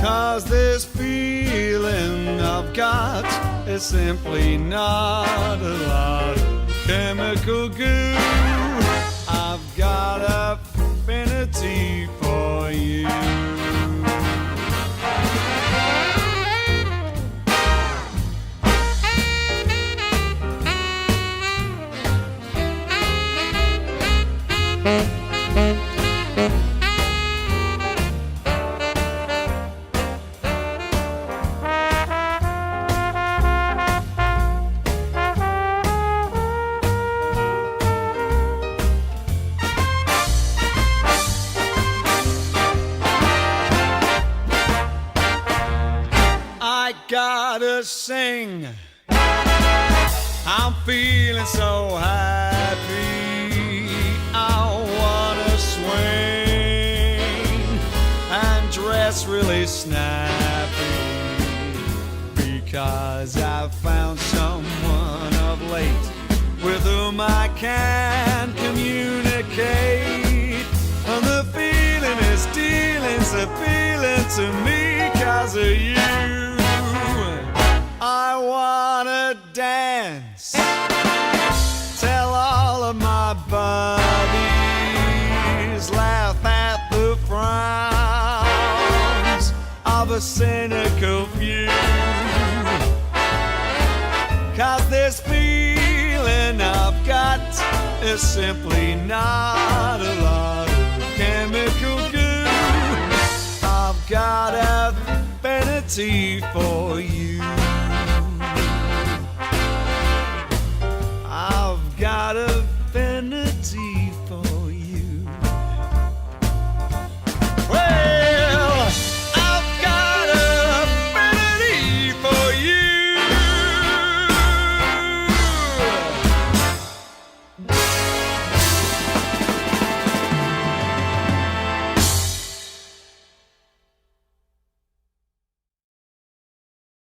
'Cause this feeling I've got is simply not a lot of chemical goo. I've got affinity for you. I gotta sing, I'm feeling so happy. I wanna swing and dress really snappy, because I've found someone of late with whom I can communicate. And the feeling is dealing's appealing to me 'cause of you. I wanna dance, tell all of my buddies, laugh at the frowns of a cynical few. 'Cause this feeling I've got is simply not a lot of chemical goo. I've got affinity for you. I've got affinity for you. Well, I've got affinity for you.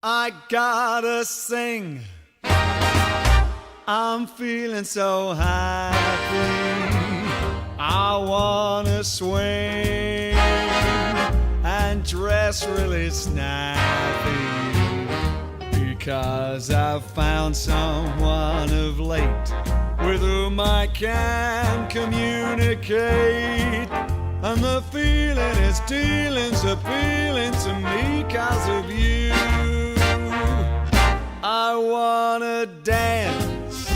I gotta sing, I'm feeling so happy. I wanna swing and dress really snappy, because I've found someone of late with whom I can communicate. And the feeling is dealing's appealing to me 'cause of you. I wanna dance,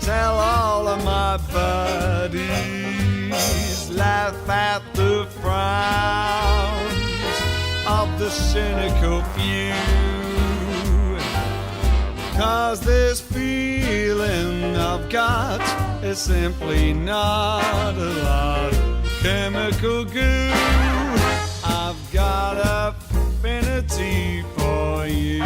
tell all of my buddies, laugh at the frowns of the cynical few. 'Cause this feeling I've got is simply not a lot of chemical goo. I've got affinity for you.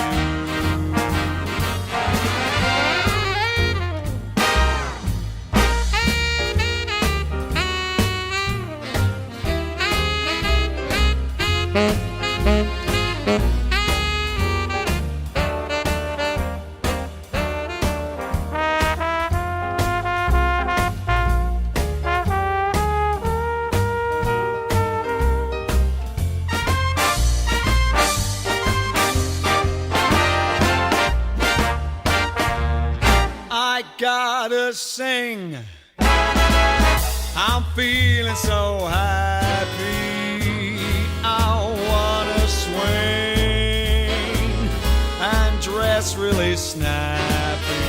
I gotta sing, I'm feeling so happy. I wanna swing and dress really snappy,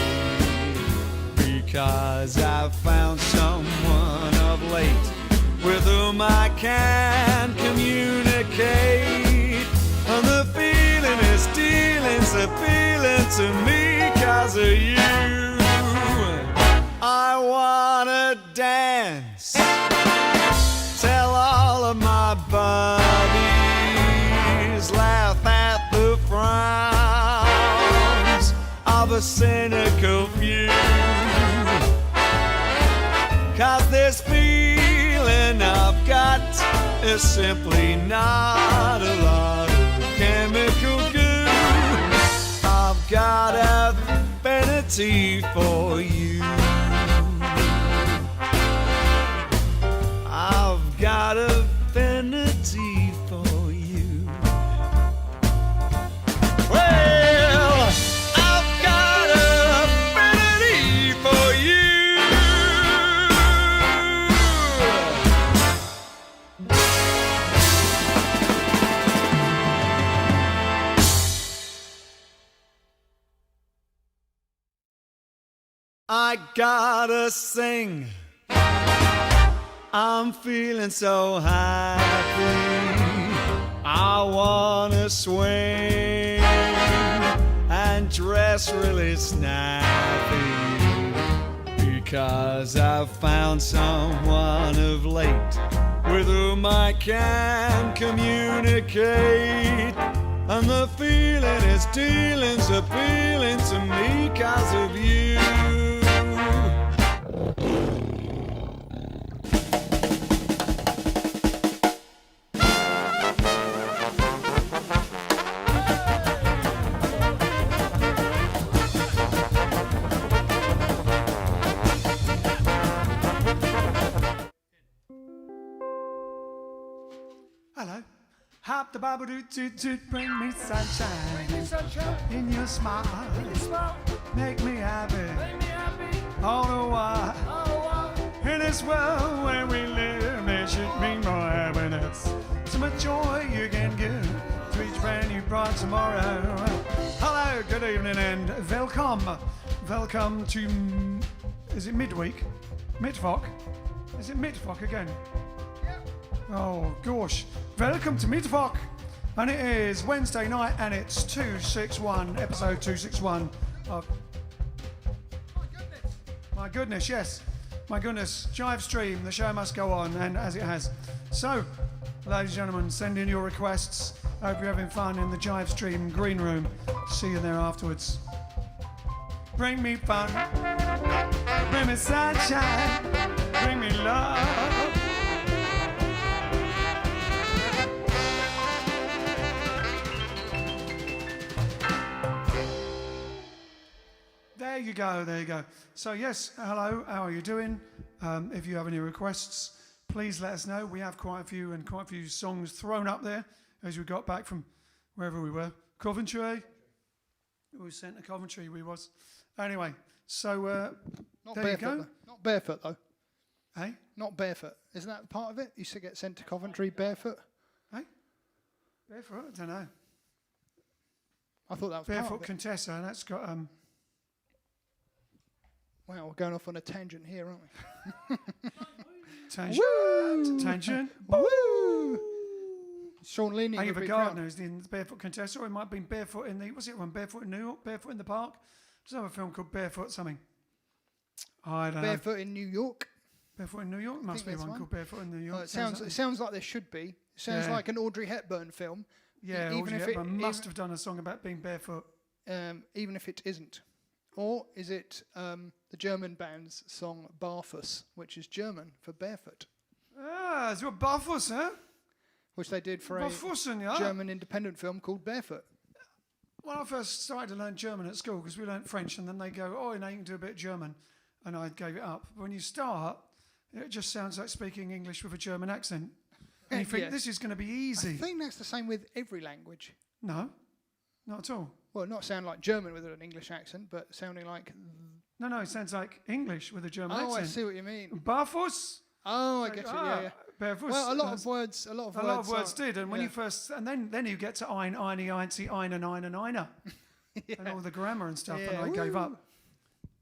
because I've found someone of late with whom I can communicate. And the feeling is dealing's appealing to me 'cause of you. I wanna dance, tell all of my buddies, laugh at the frowns of a cynical few. 'Cause this feeling I've got is simply not a lot of chemical goo. I've got affinity for you. I've got affinity for you. I gotta sing. I'm feeling so happy. I wanna swing and dress really snappy, because I've found someone of late with whom I can communicate. And the feeling is dealing's appealing to me 'cause of you. Hello. Hop the Bible do bring me sunshine. Bring me sunshine. In your smile. In your smile. Make me happy. Make me happy. All the while. All the while. In this world where we live, there should be more happiness. So much joy you can give to each brand new bright tomorrow. Hello, good evening, and welcome. Welcome to, is it midweek? Midvok? Is it Midvok again? Oh gosh, welcome to Midvok, and it is Wednesday night, and it's 261, episode 261 of... My goodness, yes. My goodness, JiveStream, the show must go on, and as it has. So, ladies and gentlemen, send in your requests. Hope you're having fun in the JiveStream green room. See you there afterwards. Bring me fun, bring me sunshine, bring me love. There you go, there you go. So yes, hello, how are you doing? If you have any requests, please let us know. We have quite a few songs thrown up there as we got back from wherever we were. Coventry. We sent to Coventry, we was. Anyway, so Not there barefoot, you go. though. Not barefoot, though. Hey? Not barefoot. Isn't that part of it? You used to get sent to Coventry barefoot? Hey? Barefoot? I don't know. I thought that was Barefoot part of it. Contessa, that's got... Wow, we're going off on a tangent here, aren't we? Tangent. Tangent. Woo! Sean Leaney. Ava Gardner is in the Barefoot Contessa, or it might have been Barefoot in the... What's it one? Barefoot in New York? Barefoot in the Park? There's another film called Barefoot something. I don't know. Barefoot in New York. Barefoot in New York? Must be one called Barefoot in New York. It sounds like there should be. It sounds like an Audrey Hepburn film. Yeah, even if it must have done a song about being barefoot. Even if it isn't. Or is it the German band's song Barfuß, which is German for barefoot? Ah, it's what Barfuß, huh? Which they did for a Barfußen, ja. German independent film called Barefoot. When I first started to learn German at school, because we learnt French, and then they go, oh, now you can do a bit of German, and I gave it up. But when you start, it just sounds like speaking English with a German accent. And you think, this is going to be easy. I think that's the same with every language. No, not at all. Well, not sound like German with an English accent, but sounding like... No, it sounds like English with a German accent. Oh, I see what you mean. Barfuß? Oh, I get it. Yeah. Barefoot. Well, a lot of words did, and when you first, and then you get to ein, eine, einzi, eine, einer, and all the grammar and stuff, and I gave up.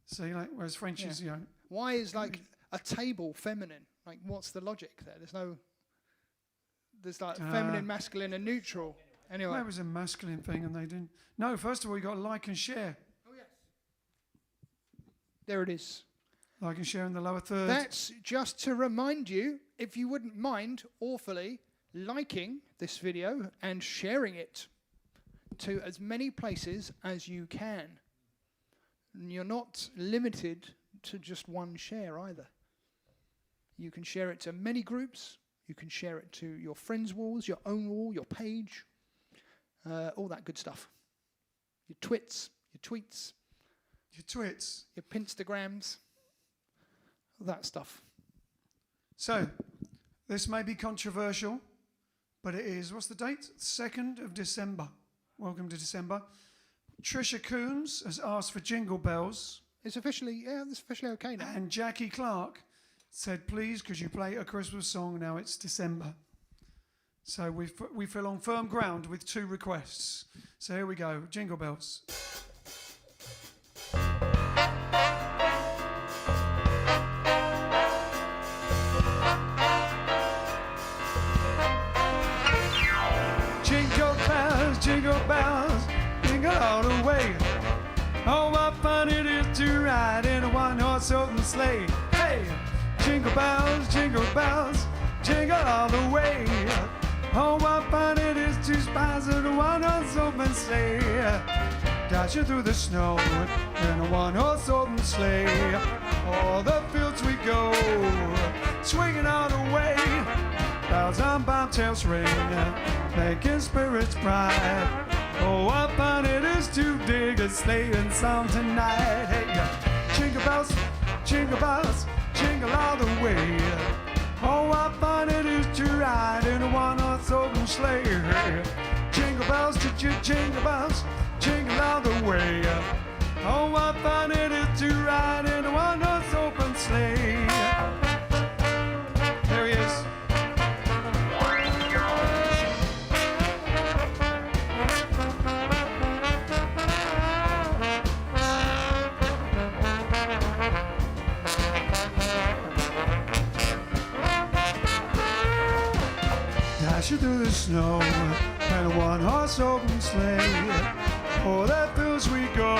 See, like, whereas French is, you know. Why is like a table feminine? Like, what's the logic there? There's like feminine, masculine, and neutral. Anyway, that was a masculine thing, and they didn't. No, first of all, you got to like and share. Oh yes. There it is. Like and share in the lower third. That's just to remind you, if you wouldn't mind awfully liking this video and sharing it to as many places as you can. And you're not limited to just one share either. You can share it to many groups. You can share it to your friends' walls, your own wall, your page, all that good stuff. Your twits, your tweets. Your twits. Your Pinstagrams. All that stuff. So, this may be controversial, but it is, what's the date? 2nd of December. Welcome to December. Trisha Coombs has asked for Jingle Bells. It's officially okay now. And Jackie Clark said, please, could you play a Christmas song now it's December? So we feel on firm ground with 2 requests. So here we go, Jingle Bells. what fun it is to ride in a one-horse open sleigh. Hey, jingle bells, jingle all the way. Oh, what fun it is to spice in a one-horse open sleigh. Dashing through the snow in a one-horse open sleigh. All the fields we go, swinging all the way. Bells on bobtails ring, making spirits bright. Oh, what fun it is to dig a sleighing song tonight. Hey, jingle bells, jingle all the way. Oh, what fun it is to ride in a one-horse open sleigh. Jingle bells, jingle all the way. Oh, what fun it is to ride in a one-horse open sleigh. There he is. Dashing through the snow in a one-horse open sleigh. Oh, that fields we go,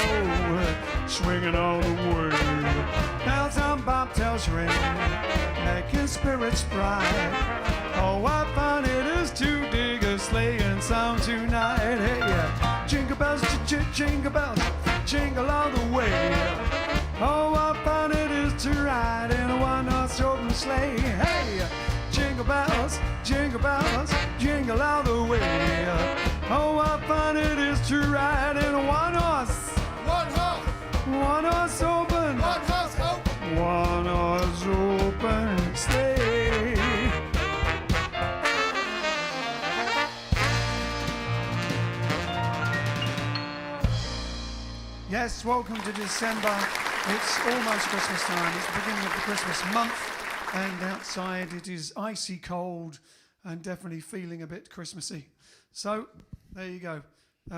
swinging all the way. Bells on bobtails ring, making spirits bright. Oh, what fun it is to dig a sleighing song tonight. Hey, jingle bells, jingle all the way. Oh, what fun it is to ride in a one-horse open sleigh. Hey, jingle bells, jingle all the way. Oh, what fun it is to ride in a one-horse open, one-horse open sleigh. Yes, welcome to December. It's almost Christmas time. It's the beginning of the Christmas month, and outside it is icy cold and definitely feeling a bit Christmassy. So, there you go.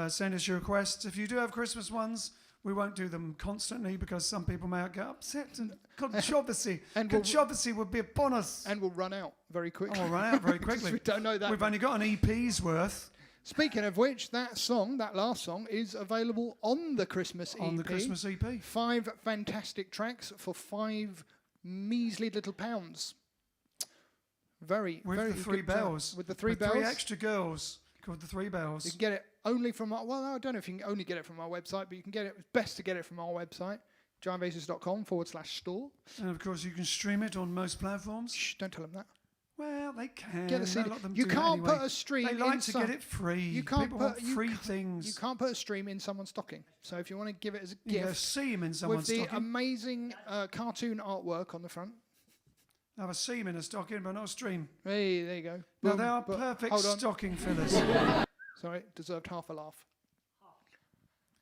Send us your requests. If you do have Christmas ones, we won't do them constantly because some people may get upset, and controversy would be upon us. And we'll run out very quickly. Oh, we'll run out very quickly. We don't know that. We've only got an EP's worth. Speaking of which, that last song, is available on the Christmas EP. On the Christmas EP. 5 fantastic tracks for 5 measly little pounds. Very, with very the 3 good, bells. with the 3 bells. 3 extra girls called the 3 bells. You can get it only from our, well, I don't know if you can only get it from our website, but you can get it, it's best to get it from our website, jiveaces.com/store. And of course, you can stream it on most platforms. Shh, don't tell them that. Well, they can. Get the CD. A lot of them You do can't anyway. put a stream They like in to get it free. You can't People put want free things. You can't put a stream in someone's stocking. So if you want to give it as a You gift, see him in with someone's the stocking. amazing cartoon artwork on the front. Have a seam in a stocking, but not a stream. Hey, there you go. No, Boom. they are But perfect hold on. stocking fillers. Sorry, deserved half a laugh.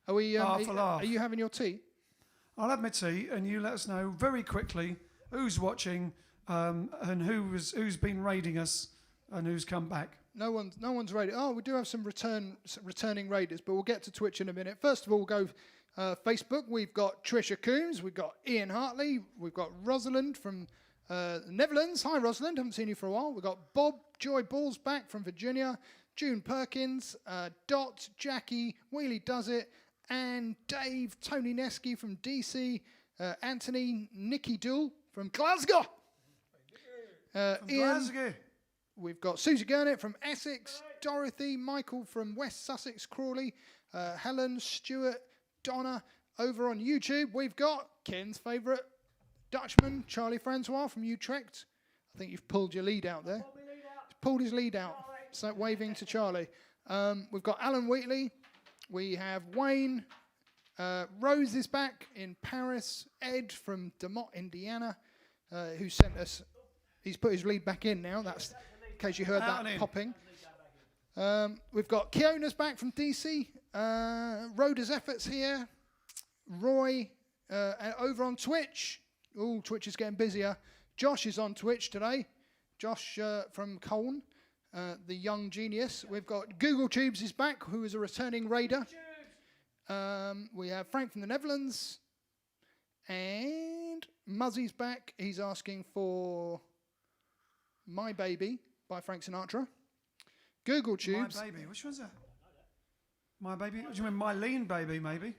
Are we? Half a laugh. Are you having your tea? I'll have my tea, and you let us know very quickly who's watching and who's been raiding us and who's come back. No one's raided. Oh, we do have some returning raiders, but we'll get to Twitch in a minute. First of all, we'll go Facebook. We've got Trisha Coombs, we've got Ian Hartley, we've got Rosalind from the Netherlands. Hi, Rosalind. Haven't seen you for a while. We've got Bob Joy Balls back from Virginia, June Perkins, Dot, Jackie, Wheelie Does It, and Dave, Tony Neski from DC, Anthony, Nikki Dool from Glasgow. Ian, Glasgow. We've got Susie Gurnett from Essex, Dorothy, Michael from West Sussex, Crawley, Helen, Stuart, Donna. Over on YouTube, we've got Ken's favourite Dutchman, Charlie Francois from Utrecht. I think you've pulled your lead out there. He's pulled his lead out, so waving to Charlie. We've got Alan Wheatley. We have Wayne. Rose is back in Paris. Ed from DeMott, Indiana, who sent us. He's put his lead back in now. That's in case you heard that popping. We've got Kiona's back from DC. Rhoda's Efforts here. Roy over on Twitch. Oh, Twitch is getting busier. Josh is on Twitch today. Josh from Colne, the young genius. We've got Google Tubes is back, who is a returning raider. We have Frank from the Netherlands. And Muzzy's back. He's asking for My Baby by Frank Sinatra. Google Tubes. My Baby. Which one's that? My Baby? What do you mean, My Lean Baby, maybe?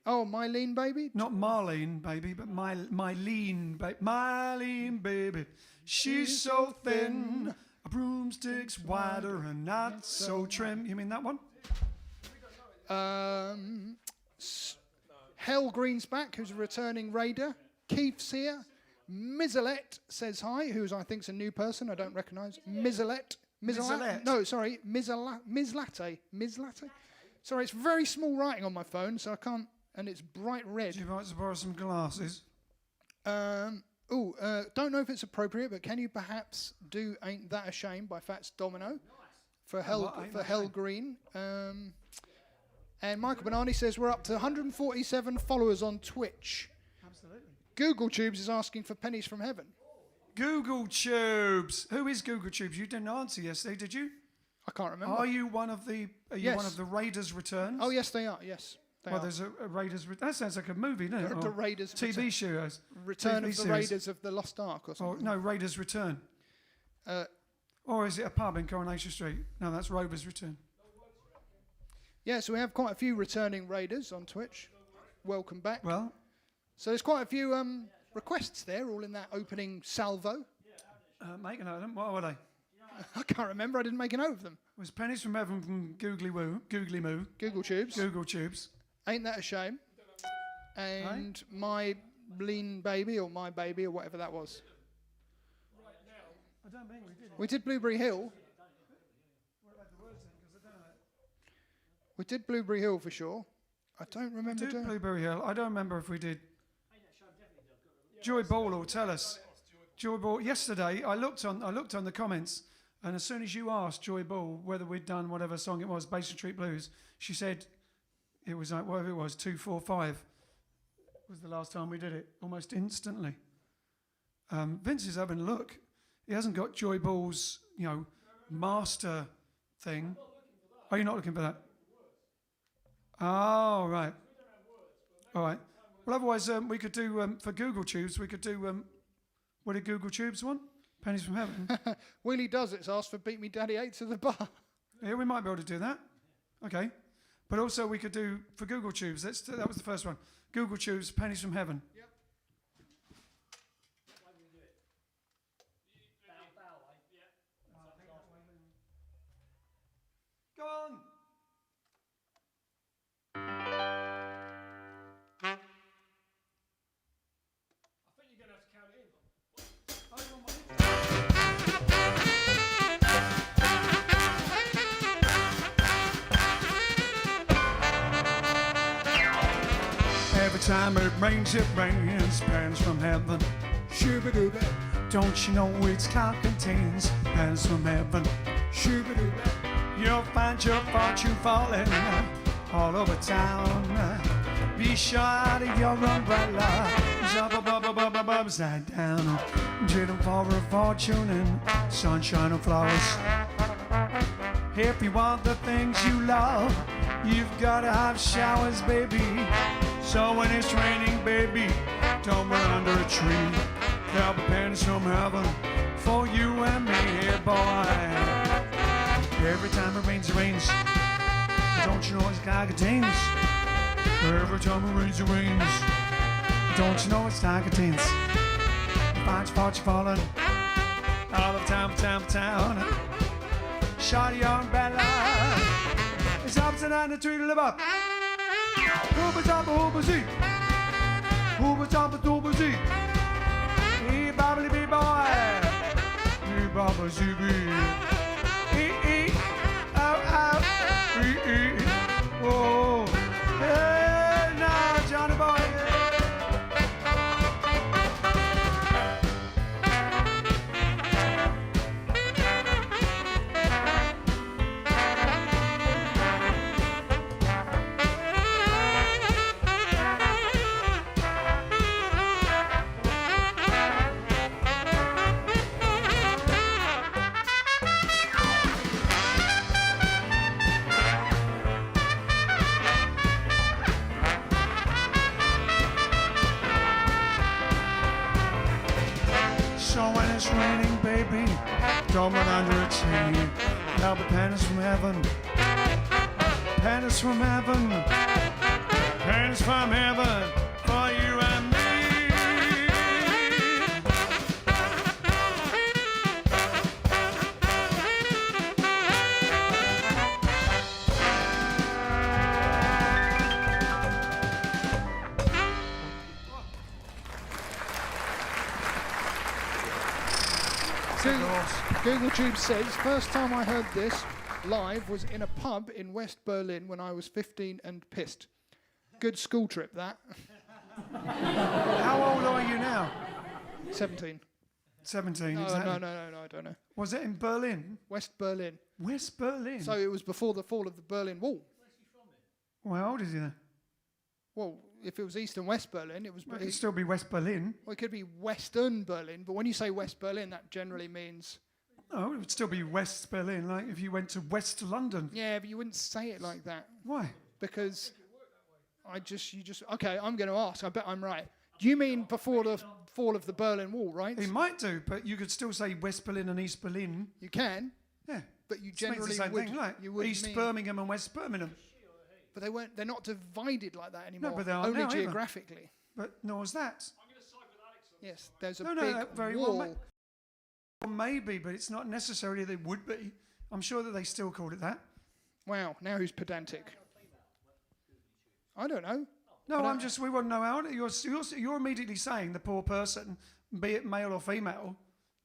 Oh, Mylene baby? Not Marlene, baby, but Mylene, Mylene, baby. She's so thin, a broomstick's wider and not so trim. You mean that one? Hell Greensback, who's a returning raider. Keith's here. Mizzalette says hi, who's I think's a new person I don't recognise. Mizzalette. No, sorry, Mizlatte. Sorry, it's very small writing on my phone, so I can't, and it's bright red. Do you like to borrow some glasses? Don't know if it's appropriate, but can you perhaps do Ain't That a Shame by Fats Domino for Hell Green? And Michael Benani says we're up to 147 followers on Twitch. Absolutely. Google Tubes is asking for pennies from heaven. Google Tubes. Who is Google Tubes? You didn't answer yesterday, did you? I can't remember. Are you one of the Raiders Returns? Oh yes, they are. Yes. There's a Raiders. That sounds like a movie, doesn't it? The Raiders. TV shows. Return TV of the series. Raiders of the Lost Ark or something. No, Raiders Return. Or is it a pub in Coronation Street? No, that's Rovers Return. Yeah, so we have quite a few returning Raiders on Twitch. Welcome back. Well, so there's quite a few requests there, all in that opening salvo. make a note of them. What were they? I can't remember. I didn't make a note of them. It was Pennies from Heaven from Googly Moo. Google Tubes. Google Tubes. Ain't That a Shame? And My Lean Baby or My Baby or whatever that was. I don't think we did. We did Blueberry Hill. We did Blueberry Hill for sure. I don't remember doing Blueberry Hill. I don't remember if we did. Joy Ball will tell us. Joy Ball. Yesterday, I looked on the comments, and as soon as you asked Joy Ball whether we'd done whatever song it was, Basin Street Blues, she said it was like whatever it was, 245 was the last time we did it, almost instantly. Vince is having a look. He hasn't got Joy Ball's, master thing. Are you not looking for that? Oh, right. All right. Well, otherwise, we could do, for Google Tubes, we could do, what did Google Tubes want? Pennies from Heaven. Wheelie Does It's asked for Beat Me Daddy 8 to the bar. Yeah, we might be able to do that. Okay. But also we could do, for Google Tubes, that was the first one. Google Tubes, Pennies from Heaven. Yep. Go on. Every time it rains, pens from heaven. Shooba-dooba. Don't you know it's car contains pens from heaven? Shooba-dooba. You'll find your fortune falling all over town. Be sure of your umbrella. Jump up, upside down. Trading for a fortune and sunshine and flowers. If you want the things you love, you've gotta have showers, baby. So when it's raining, baby, don't run under a tree. There'll be pennies from heaven for you and me, boy. Every time it rains, don't you know it's car contains? Every time it rains, don't you know it's car contains? Find your fortune falling all of town. Shawty your umbrella. It's upside down the tree to live up. Hooba jumpa hooba zee. Hooba jumpa dooba zee. Ee bobbly bee boy. Ee bobba zee bee. Ee. Ow. Ee. Whoa. Hey, now, Johnny boy. Don't run under a tree. There'll be pennies from heaven. Pennies from heaven Hands from heaven for you and me. Google Tube says, first time I heard this live was in a pub in West Berlin when I was 15 and pissed. Good school trip, that. How old are you now? 17. 17, No, exactly. no, I don't know. Was it in Berlin? West Berlin. West Berlin? So it was before the fall of the Berlin Wall. Well, how old is he then? Well, if it was East and West Berlin, it was. Well, it could still be West Berlin. Well, it could be Western Berlin, but when you say West Berlin, that generally means. No, it would still be West Berlin, like if you went to West London. Yeah, but you wouldn't say it like that Why? because you just. Okay, I'm going to ask. I bet I'm right. Do you mean before the fall of the Berlin Wall, right? It might do, but you could still say West Berlin and East Berlin. You can, Yeah. but you Just means generally the same would. thing, like You would East mean, Birmingham and West Birmingham. but they weren't. They're not divided like that anymore. but they are only now, either. geographically. But nor is that. Yes, there's a No, big that very well wall. Well, maybe, but it's not necessarily they would be. I'm sure that they still call it that. Wow, now who's pedantic? I don't know. No, I I'm don't- just, we want to know how, you're immediately saying the poor person, be it male or female,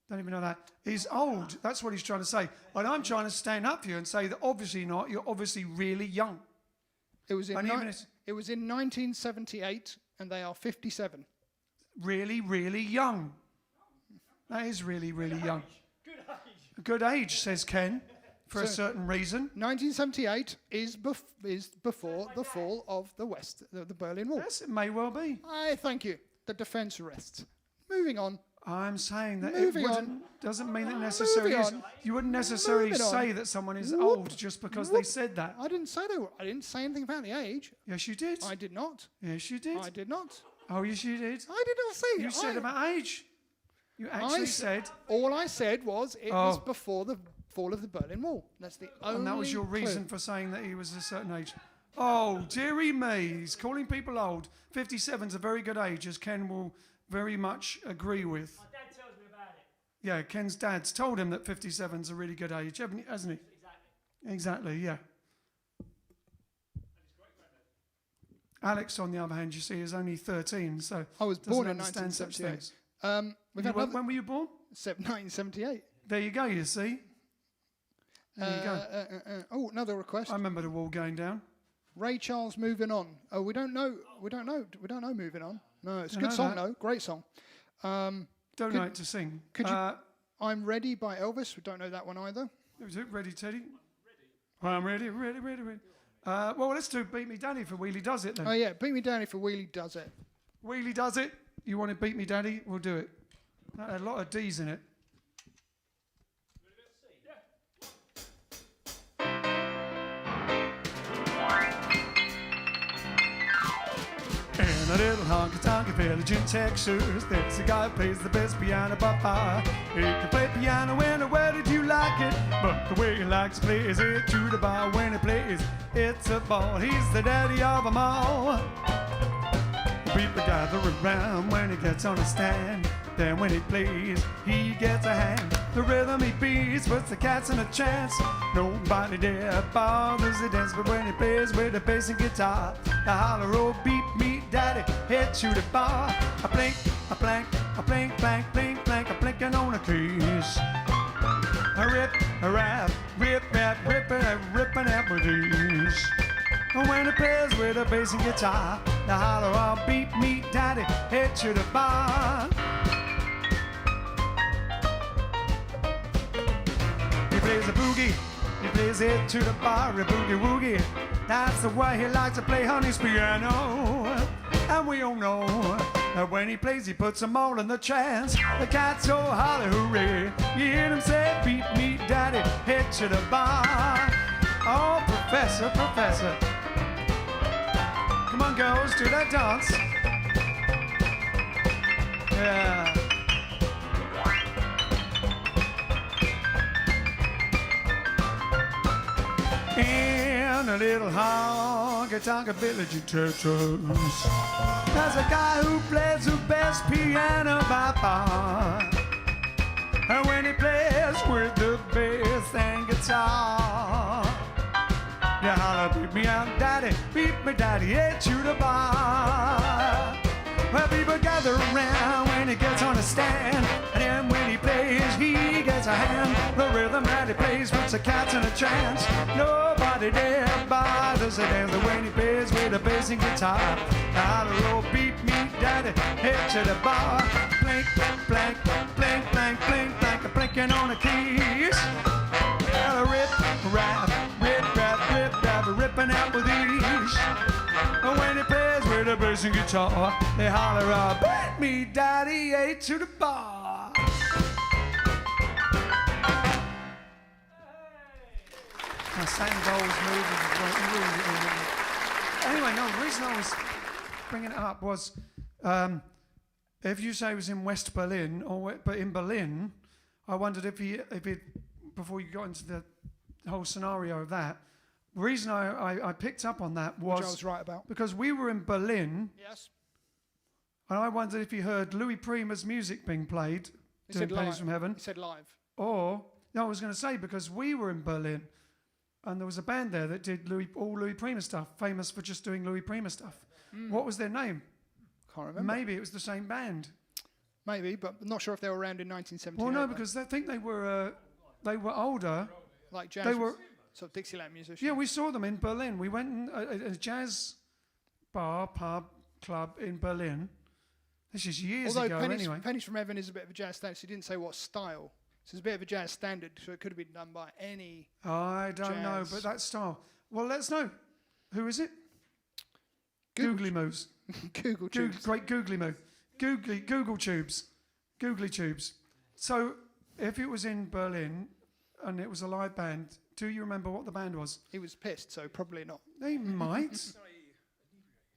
don't even know that, is old. That's what he's trying to say. And I'm trying to stand up for you and say that obviously not, you're obviously really young. It was in And even if- it was in 1978, and they are 57. Really, really young. That is really, really young. Good age, says Ken, for a So- certain reason. 1978 is before the fall of the Berlin Wall. Yes, it may well be. I thank you. The defence rests. Moving on. I'm saying that Moving it on. doesn't mean that necessarily is. on. You wouldn't necessarily Moving on. say that someone is Whoop. old just because they Whoop. said that. I didn't say they were. I didn't say anything about the age. Yes, you did. I did not. Yes, you did. I did not. Oh, yes, you did. I did not say. You said about age. You I actually s- said, All I said was it was Oh. before the fall of the Berlin Wall. That's the only. and that was your reason clue. for saying that he was a certain age. Oh, dearie me, he's calling people old. 57's a very good age, as Ken will very much agree with. My dad tells me about it. Yeah, Ken's dad's told him that 57's a really good age, hasn't he? Exactly. Exactly, yeah. Alex, on the other hand, you see, is only 13, so I was doesn't born in understand such 1978. things. We've You had were- another, when were you born? 1978. There you go, you see. There you go. Oh, another request. I remember the wall going down. Ray Charles, Moving On. Oh, we don't know. Moving On. No, it's a I good know song that. though. Great song. Don't Could- know it to sing. could you- I'm Ready by Elvis. We don't know that one either. Was it ready, Teddy? I'm ready. Well, let's do Beat Me Daddy for Wheelie Does It then. Oh yeah, Beat Me Down for Wheelie Does It. Wheelie Does It. You want to Beat Me Daddy? We'll do it. That had a lot of D's in it. In a little honky-tonk village in Texas, there's a guy who plays the best piano by far. He can play piano anywhere that you like it, but the way he likes to play is it to the bar. When he plays, it's a ball. He's the daddy of them all. People gather around when he gets on the stand. Then when he plays, he gets a hand. The rhythm he beats puts the cats in a chance. Nobody there bothers the dance, but when he plays with the bass and guitar, the holler, oh, beat me, daddy, head to the bar. A blink, a blank, a blink, blank, blink, blank, a blinking on a kiss. A rip, a rap, rip, rap, ripping, ripping up with these. When he plays with the bass and guitar, the holler, oh, beat me, daddy, head to the bar. He plays a boogie, he plays it to the bar, a boogie woogie. That's the way he likes to play honey's piano. And we all know that when he plays, he puts them all in the chance. The cats all holler hooray. You hear them say, beat me, daddy, head to the bar. Oh, professor, professor. Come on, girls, do that dance. Yeah. In in a little honky-tonk village in Texas. There's a guy who plays the best piano by far. And when he plays with the bass and guitar, you holler, beat me out, daddy, beat me, daddy, hey, to the bar. Well, people gather around when he gets on a stand, and then when he plays, he gets a hand. The rhythm that he plays puts the cats in a trance. Nobody there bothers to dance when he plays with a bass and guitar. Holler, oh, beat me, daddy, head to the bar. Blink, blank, blink, blank, blink, blank, blinking on the keys. Well, rip, rap, ripping out with ease. And when he plays with a bass and guitar, they holler out, beat me, daddy, hey, to the bar. My Sandoz moving. Anyway, no, the reason I was bringing it up was, if you say it was in West Berlin, but in Berlin, I wondered if he, before you got into the whole scenario of that, the reason I picked up on that was, which I was right about, because we were in Berlin. Yes. And I wondered if he heard Louis Prima's music being played, doing Plays from Heaven. He said live. Or, no, I was going to say, because we were in Berlin, and there was a band there that did all Louis Prima stuff, famous for just doing Louis Prima stuff. What was their name? Can't remember. Maybe it was the same band. Maybe, but I'm not sure if they were around in 1978. Well, no, because I think they were older. Like jazz. They were. Sort of Dixieland musicians. Yeah, we saw them in Berlin. We went in a jazz bar, pub, club in Berlin. This is years ago, anyway. Pennies from Heaven is a bit of a jazz standard. She didn't say what style. So it's a bit of a jazz standard, so it could have been done by any. I don't know, but that style. Well, let's know. Who is it? Googly moves. Google tubes. Great googly move. Google tubes. Googly tubes. So, if it was in Berlin and it was a live band, do you remember what the band was? He was pissed, so probably not. They might.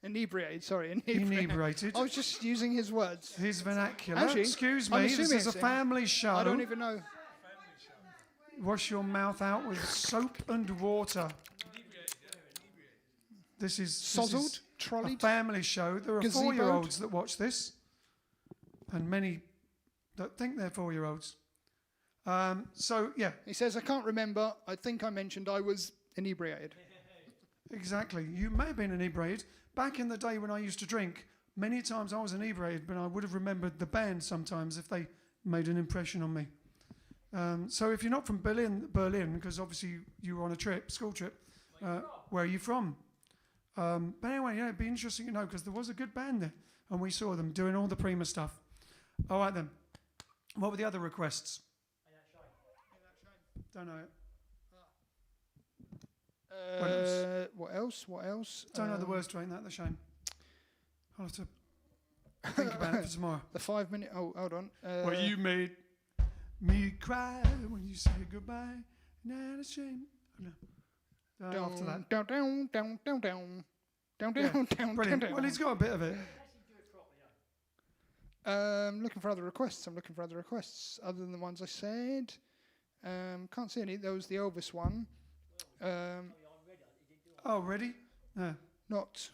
Inebriated. Inebriated. I was just using his words. His vernacular. Actually, excuse I'm me, this assuming is a it's family show. I don't even know. Wash your mouth out with soap and water. This is Sozzled, a trolleyed, family show. There are gazeboed. 4-year-olds that watch this, and many that think they're 4-year-olds. So, yeah. He says, I can't remember. I think I mentioned I was inebriated. Exactly. You may have been inebriated. Back in the day when I used to drink, many times I was inebriated, but I would have remembered the band sometimes if they made an impression on me. So if you're not from Berlin, because obviously you were on a trip, school trip, where are you from? But anyway, yeah, it'd be interesting to know, because there was a good band there, and we saw them doing all the Prima stuff. All right then. What were the other requests? Don't know it. What else? Don't know the words to Ain't That the Shame. I'll have to think about it for tomorrow. The 5-minute. Oh, hold on. Well, you made me cry when you say goodbye. Not a shame. No. After that. Down. Brilliant. Well, he's got a bit of it. Looking for other requests. I'm looking for other requests other than the ones I said. Can't see any. There was the Elvis one. Oh, ready? No. Not.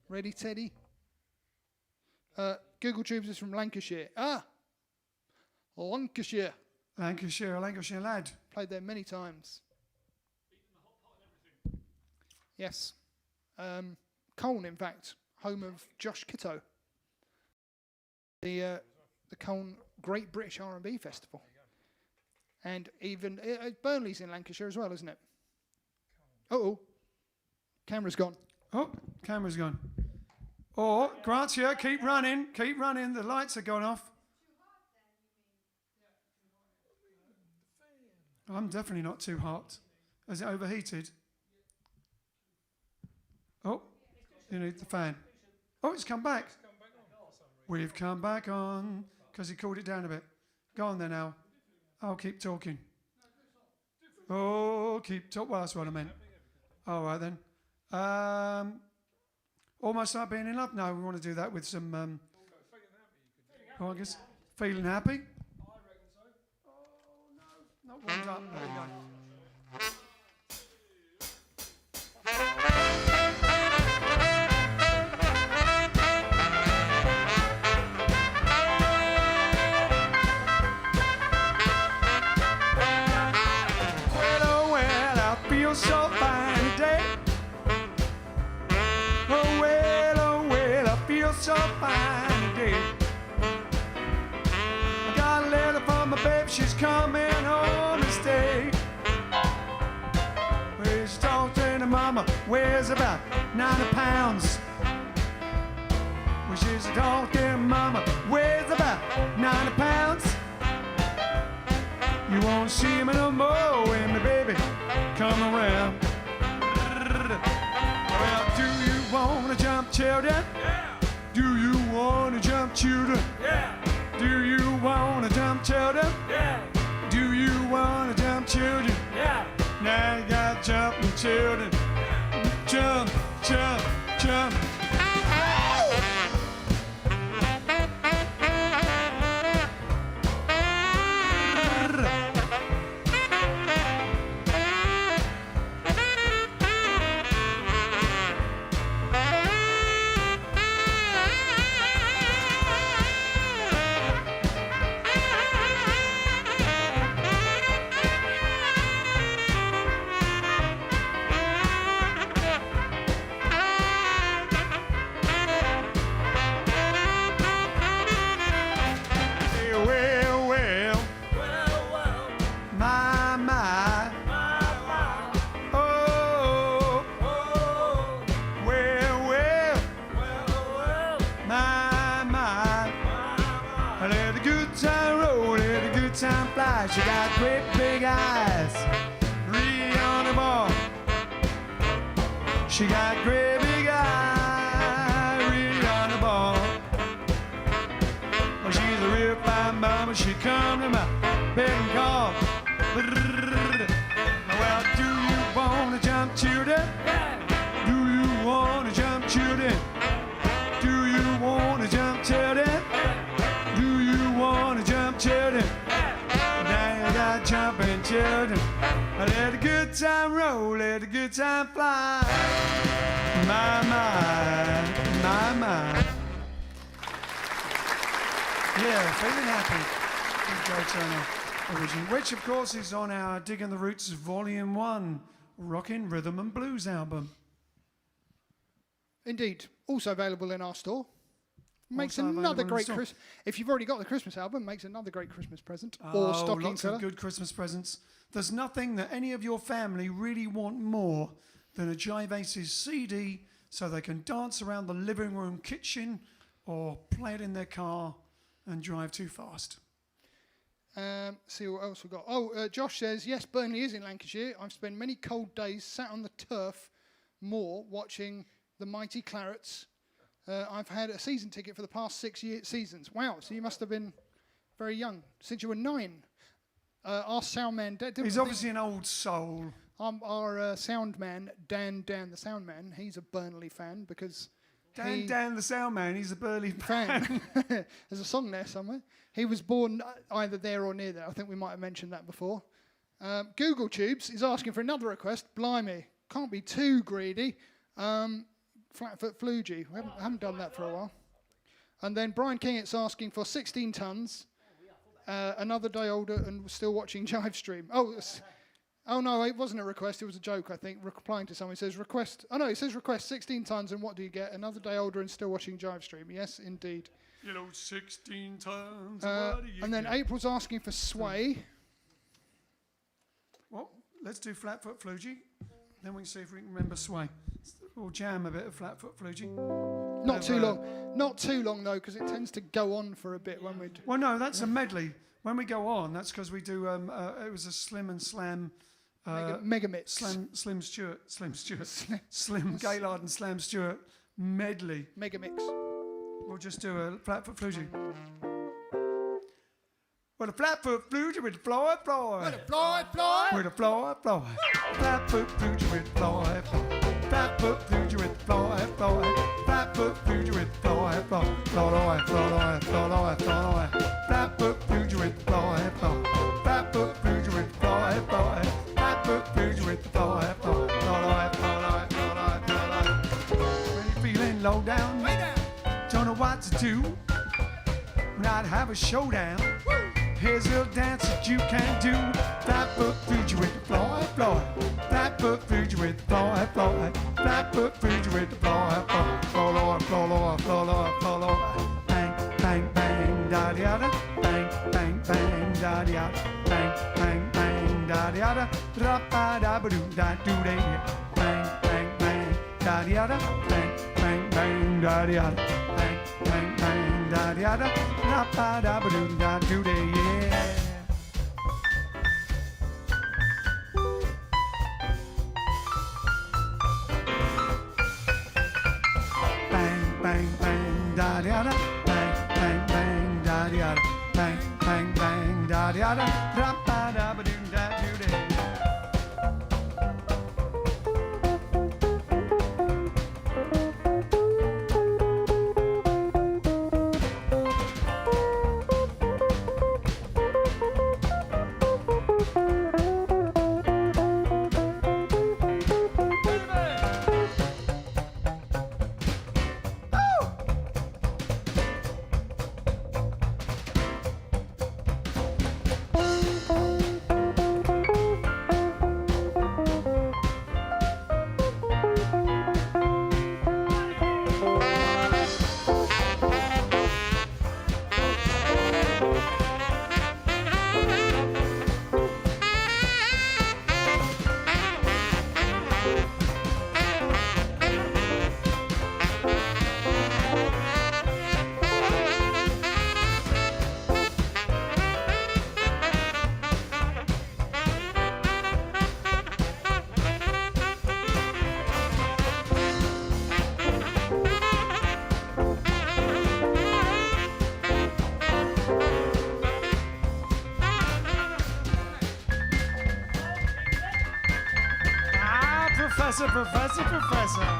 Ready, Teddy? Google Tubes is from Lancashire. Lancashire. Lancashire, a Lancashire lad. Played there many times. Yes. Colne, in fact, home of Josh Kitto. The Colne Great British R&B Festival. And even Burnley's in Lancashire as well, isn't it? Uh-oh. Camera's gone. Oh, camera's gone. Or, Grazia, keep running. The lights are gone off. I'm definitely not too hot. Is it overheated? Oh, you need the fan. Oh, it's come back. We've come back on, because he cooled it down a bit. Go on then, Al. I'll keep talking. Oh, keep talking. Well, that's what I meant. All right then. Almost Like Being in Love. No, we want to do that with some. I guess feeling happy. I reckon so. Oh no, not warmed up. There we go. feel so fine today. Oh well, I feel so fine today. I got a letter from my baby, she's coming home to stay. Well, she talks to her mama, weighs about 90 pounds. Well, she's talking to her mama, weighs about 90 pounds. You won't see me no more when my baby come around. Well, do you wanna jump, children? Yeah. Do you wanna jump, children? Yeah. Do you wanna jump, children? Yeah. Do you wanna jump, children? Yeah. Now you got jumping children. Jump, jump, jump. She got great big eyes, really on the ball. She got great big eyes, really on the ball. Well, she's a real fine mama. She come to my bed and call. Well, do you wanna jump, children? Do you wanna jump, children? Do you wanna jump, children? Do you wanna jump, children? Jumping children, let the good time roll, let the good time fly. My, my. Yeah, feeling happy. Good Joe Turner original, which of course is on our Digging the Roots Volume 1 Rockin' Rhythm and Blues album. Indeed. Also available in our store. Makes Also another available in great store. Christmas. If you've already got the Christmas album, makes another great Christmas present Oh, or stocking lots filler. of good Christmas presents. There's nothing that any of your family really want more than a Jive Aces CD so they can dance around the living room kitchen or play it in their car and drive too fast. See what else we've got. Oh, Josh says, yes, Burnley is in Lancashire. I've spent many cold days sat on the turf moor watching the mighty Clarets. I've had a season ticket for the past 6 seasons. Wow, so you must have been very young, since you were 9. Our sound man... He's obviously an old soul. Our sound man, Dan the sound man, he's a Burnley fan because... Dan the sound man, he's a Burnley fan. There's a song there somewhere. He was born either there or near there. I think we might have mentioned that before. Google Tubes is asking for another request. Blimey, can't be too greedy. Flatfoot Flugie. We haven't done that for a while. And then Brian Kingett's asking for 16 tons, another day older and still watching JiveStream. Oh no, it wasn't a request, it was a joke, I think, replying to someone. It says request, it says request 16 tons and what do you get? Another day older and still watching JiveStream. Yes, indeed. 16 tons, what do you And then get? April's asking for Sway. Well, let's do Flatfoot Flugie. Then we can see if we can remember Sway. We'll jam a bit of Flatfoot Flugie. Not too long. Not too long, though, because it tends to go on for a bit when we do. Well, no, that's a medley. When we go on, that's because we do, it was a Slim and Slam... Mega mix. Slim Gaylord and Slam Stewart medley. Mega mix. We'll just do a Flatfoot Flugie. With a Flatfoot Flugie with Floyd. With a Floyd. With a Floyd. Flatfoot Flugie with Floyd. Flatfoot Flugie with Floyd. Flatfoot Flugie with Floyd. Floyd. Flatfoot Flugie with Floyd. Flatfoot Flugie with Floyd. Flatfoot Flugie with Floyd. When you're feeling low down, don't know what to do. When I'd have a showdown. Here's a little dance that you can do. Flatfoot Flugie with Floyd. Flatfoot ba da ba doo da doo day. Bang bang bang da da da. Bang bang bang da da da. Bang bang bang da da da. Da ba da ba doo da doo day. Yeah. Bang bang bang da da da. Bang bang bang da da da. Bang bang bang da da da. Da ba da ba doo da doo day. Professor.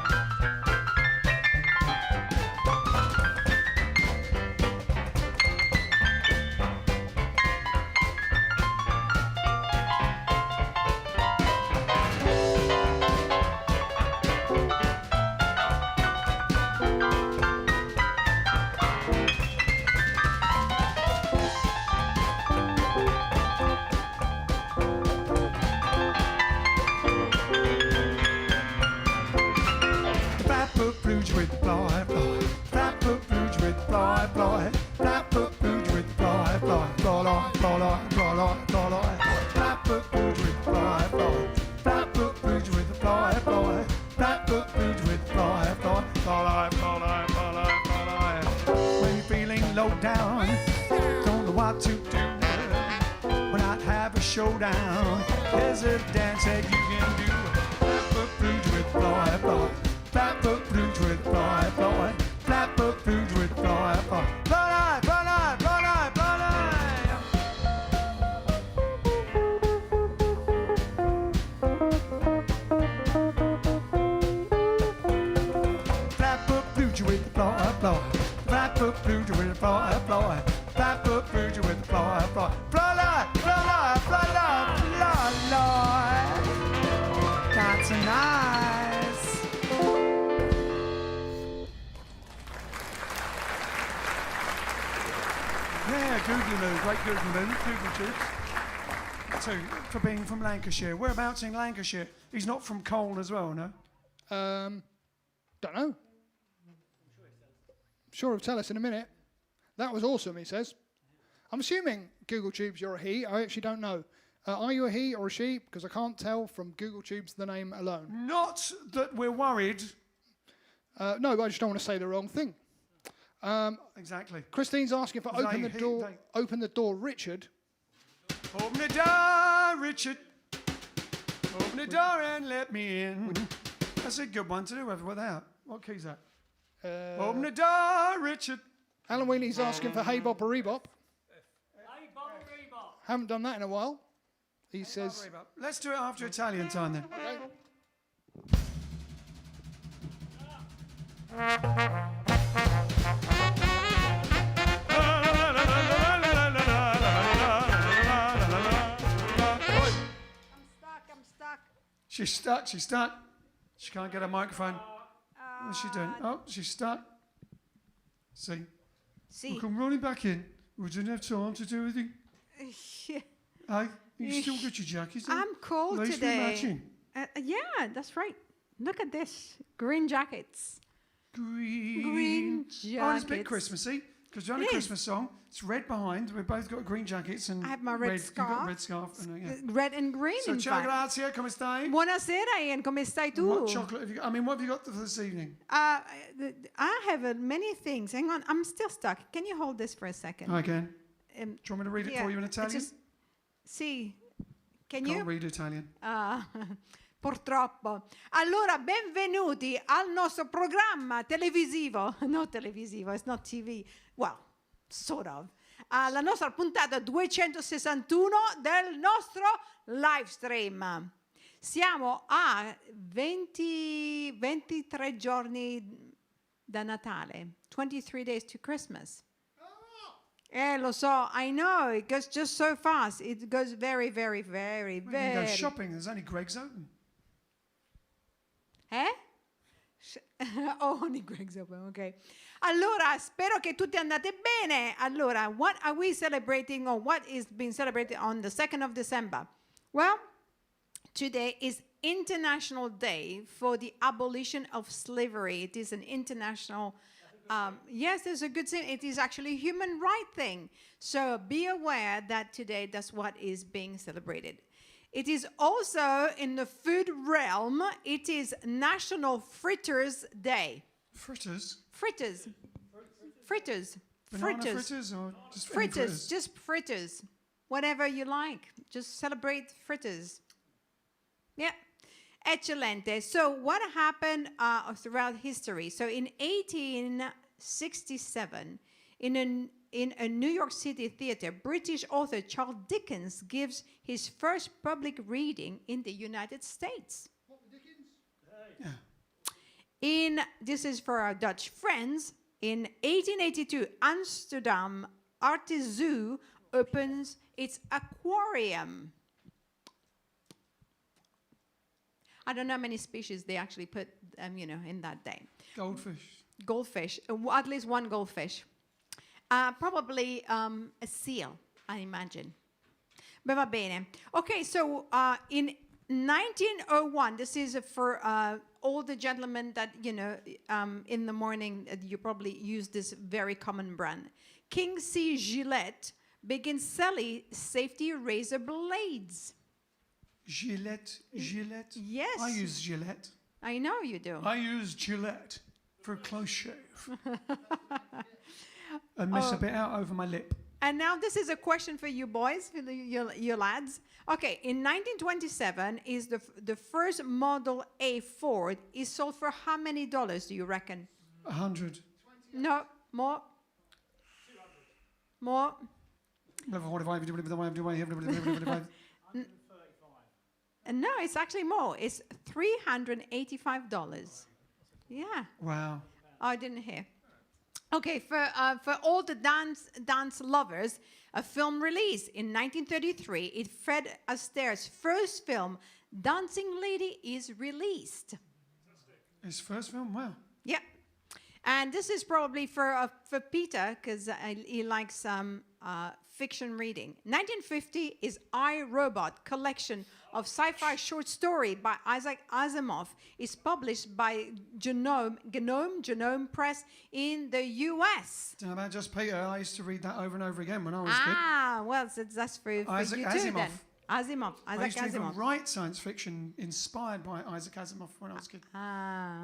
When you're feeling low down, don't know what to do. When I have a showdown, there's a dance that you can do. Flatfoot blues with Floyd, Floyd. Flatfoot blues with Floyd, Floyd. Flatfoot blues with Floyd, Floyd. Floyd, Floyd, Floyd, Flatfoot blues with Floyd, Floyd. Flatfoot blues with Floyd, Floyd. Flatfoot blues with Floyd, Floyd. Floyd, Floyd, Floyd, Floyd, Floyd. That's nice. Yeah, Googaloo, great Googaloo, Google Tubes. So, for being from Lancashire. Whereabouts in Lancashire? He's not from Colne as well, no? Don't know. Sure, he'll tell us in a minute. That was awesome, he says. I'm assuming, Google Tubes, you're a he. I actually don't know. Are you a he or a she? Because I can't tell from Google Tubes the name alone. Not that we're worried. No, but I just don't want to say the wrong thing. Exactly. Christine's asking for open the door, Richard. Open the door, Richard. Open the door and let me in. That's a good one to do without. What key's that? Open the door, Richard. Alan Wheatley's asking for Hey Bop or Rebop. Hey, Bob Reebok. Haven't done that in a while. He says... Let's do it after Italian time then. I'm stuck. She's stuck. She can't get a microphone. What's she doing? Oh, she's stuck. See? See. We'll come running back in. We didn't have time to do anything. Hey, you still got your jacket on? I'm cold At least today. we're matching. Yeah, that's right. Look at this. Green jackets. Green Green Oh, it's a bit jackets. Christmassy. Because you're on a It is. Christmas song. It's red behind. We've both got green jackets and I have my red You've got scarf. a red scarf. And, yeah. Red and green, So in ciao, fact. grazie. Come stai? Buonasera, Ian. Come stai tu? What chocolate have you got? I mean, what have you got for this evening? I have many things. Hang on. I'm still stuck. Can you hold this for a second? I can. Do Um, you want me to read it yeah, for you in Italian? just- Sì. Can Can't you? read Italian. Purtroppo. Allora, benvenuti al nostro programma televisivo. No, televisivo, it's not TV. Well, sort of. Alla nostra puntata 261 del nostro live stream. Siamo a 23 giorni da Natale. 23 days to Christmas. Lo so, I know, it goes just so fast. It goes very, very, very, Well, you can very... go shopping. There's only Greg's open. Oh, only Greg's open, ok. Allora, spero che tutti andate bene. Allora, what are we celebrating, or what is being celebrated on the 2nd of December? Well, today is International Day for the Abolition of Slavery. It is an international... yes, there's a good thing. It is actually a human right thing. So be aware that today that's what is being celebrated. It is also in the food realm. It is National Fritters Day. Fritters? Fritters. Fritters. Banana Fritters. fritters or just any Fritters. Just fritters. Whatever you like. Just celebrate fritters. Yeah. Eccellente. So what happened throughout history? So in 1867, in a New York City theater, British author Charles Dickens gives his first public reading in the United States. Yeah. This is for our Dutch friends. In 1882, Amsterdam Art Zoo opens its aquarium. I don't know how many species they actually put, in that day. Goldfish. Goldfish, at least one goldfish. Probably a seal, I imagine. But va bene. Okay, so in 1901, this is for all the gentlemen that, in the morning, you probably use this very common brand. King C. Gillette begins selling safety razor blades. Gillette. Yes. I use Gillette. I know you do. I use Gillette for a close shave. And miss a bit out over my lip. And now this is a question for you boys, for you lads. Okay, in 1927, is the first Model A Ford is sold for how many dollars, do you reckon? 100. No, more. More. No, it's actually more. It's $385. Yeah. Wow. Oh, I didn't hear. Okay, for all the dance lovers, a film release in 1933. It Fred Astaire's first film, Dancing Lady, is released. His first film? Wow. Yeah, and this is probably for Peter because he likes fiction reading. 1950 is I, Robot, collection of sci-fi short story by Isaac Asimov. Is published by Genome Press in the U.S. Don't know about just Peter. I used to read that over and over again when I was a kid. Well, that's for Isaac you too Asimov. then. Asimov. I Isaac used to even Asimov. write science fiction inspired by Isaac Asimov when I was a kid.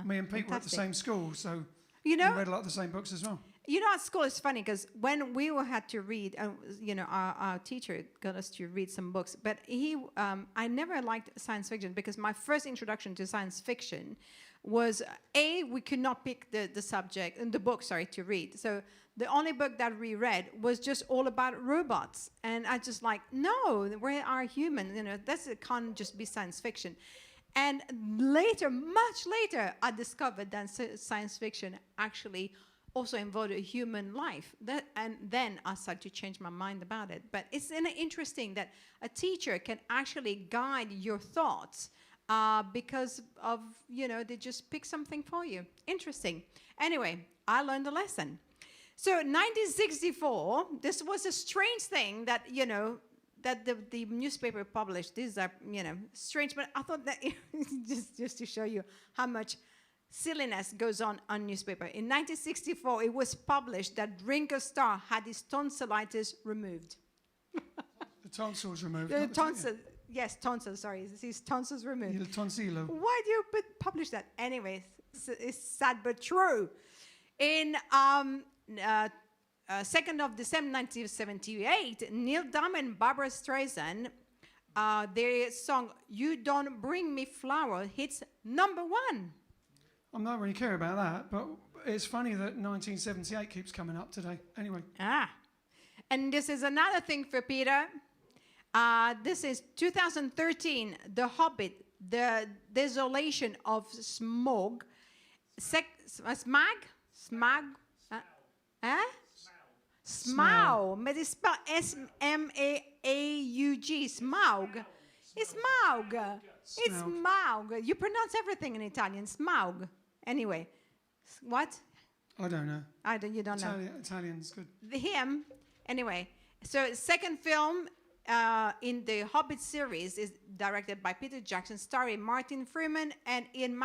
Me and Pete were at the fantastic. same school, so You we know, read a lot of the same books as well. at school it's funny because when we had to read, our teacher got us to read some books, but I never liked science fiction because my first introduction to science fiction was we could not pick the subject and the book, to read. So the only book that we read was just all about robots, and I just like, no, we are human. It can't just be science fiction. And later, much later, I discovered that science fiction actually also involved a human life. And then I started to change my mind about it. But it's interesting that a teacher can actually guide your thoughts because of, they just pick something for you. Interesting. Anyway, I learned a lesson. So 1964, this was a strange thing that, that the newspaper published. These are, strange, but I thought that just to show you how much silliness goes on newspaper. In 1964, it was published that Ringo Starr had his tonsillitis removed. The tonsils removed. The not the tonsil, yes, tonsils, sorry, his tonsils removed. Il tonsilo. Why do you publish that? Anyway, it's sad but true. In 2nd of December 1978, Neil Diamond and Barbara Streisand, their song "You Don't Bring Me Flower" hits #1. I'm not really care about that, but it's funny that 1978 keeps coming up today. Anyway. And this is another thing for Peter. This is 2013, The Hobbit, The Desolation of Smaug. Smaug. But it's spelled S-M-A-A-U-G. Smaug. It's Smaug. It's Smaug. You pronounce everything in Italian. Smaug. Anyway. What? I don't know. You don't know. Italian's good. Him. Anyway. So second film in the Hobbit series is directed by Peter Jackson, starring Martin Freeman and Ian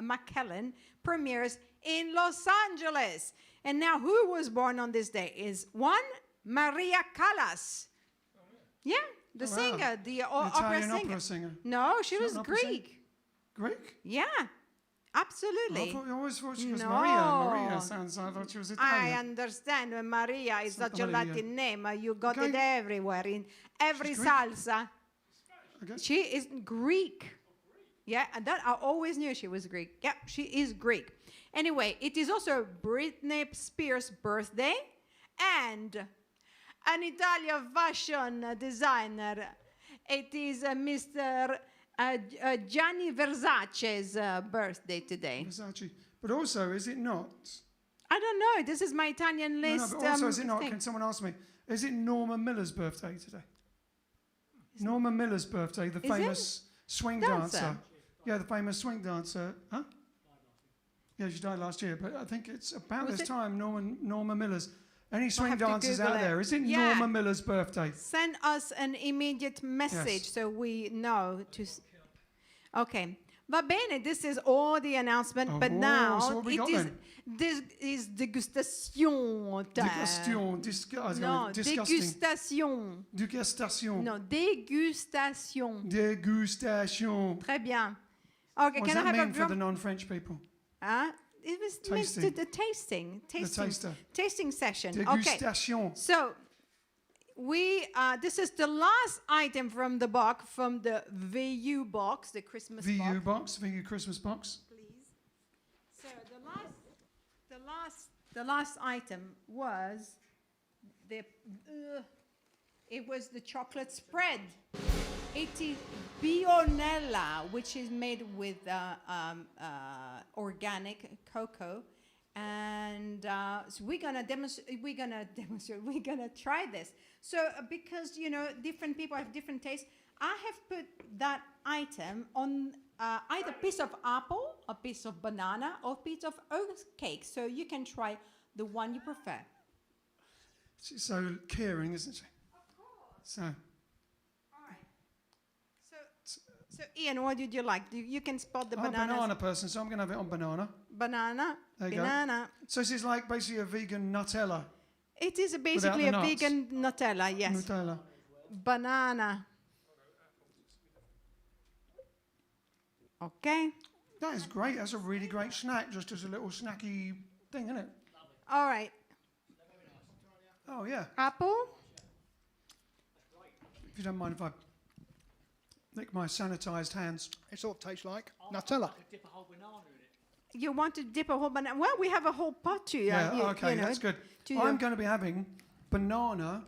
McKellen, premieres in Los Angeles. And now who was born on this day is one, Maria Callas. Yeah, the singer, the Italian opera singer. singer. No, she She's was not an opera Greek. Greek? Yeah, absolutely. I always thought she was No. Maria. Maria sounds like I thought she was I Italian. understand when Maria is such a Maria. Latin name. You got Okay. it everywhere, in every She's Greek. salsa. Okay. She is Greek. Yeah, and that I always knew she was Greek. Yeah, she is Greek. Anyway, it is also Britney Spears' birthday and an Italian fashion designer. It is Mr. Gianni Versace's birthday today. Versace. But also, is it not? I don't know. This is my Italian No, list. but also, is it not? thing. Can someone ask me? Is it Norma Miller's birthday today? Norma Miller's birthday, the Is famous swing Dancer? dancer. Yeah, the famous swing dancer. Huh? Yeah, she died last year, but I think it's about Was this it- time. Norma Miller's. Any swing have to dancers Google out it. there? Is it Yeah. Norma Miller's birthday? Send us an immediate message Yes. so we know to. Okay. Va bene, this is all the announcement, but Oh, now so what we got then? this is degustation time. Degustation. No, Disgusting. degustation. Degustation. No, dégustation. Degustation. Très bien. Okay, What does can I that have mean a for drum? the non-French people? It was meant to Tasting. the tasting taster. tasting session. Okay. Degustation. So we this is the last item from the box, from the VU box, the Christmas VU box. box, VU Christmas box. Please. So the last item was the chocolate spread. It is Bionella, which is made with organic cocoa, and so we're gonna try this. So because different people have different tastes, I have put that item on either piece of apple, a piece of banana, or a piece of oat cake. So you can try the one you prefer. She's so caring, isn't she? Of course. So, All right. So Ian, what did you like? You can spot the I'm a bananas. banana person, so I'm going to have it on banana. Banana. There you go. Banana. So this is like basically a vegan Nutella. It is basically the a nuts. vegan Nutella, yes. Nutella. Banana. Okay. That is great. That's a really great snack, just as a little snacky thing, isn't it? All right. Oh, yeah. Apple. If you don't mind if I lick my sanitized hands. It sort of tastes like Nutella. Dip a whole banana in it. You want to dip a whole banana? Well, we have a whole pot to Okay, that's good. I'm going to be having banana.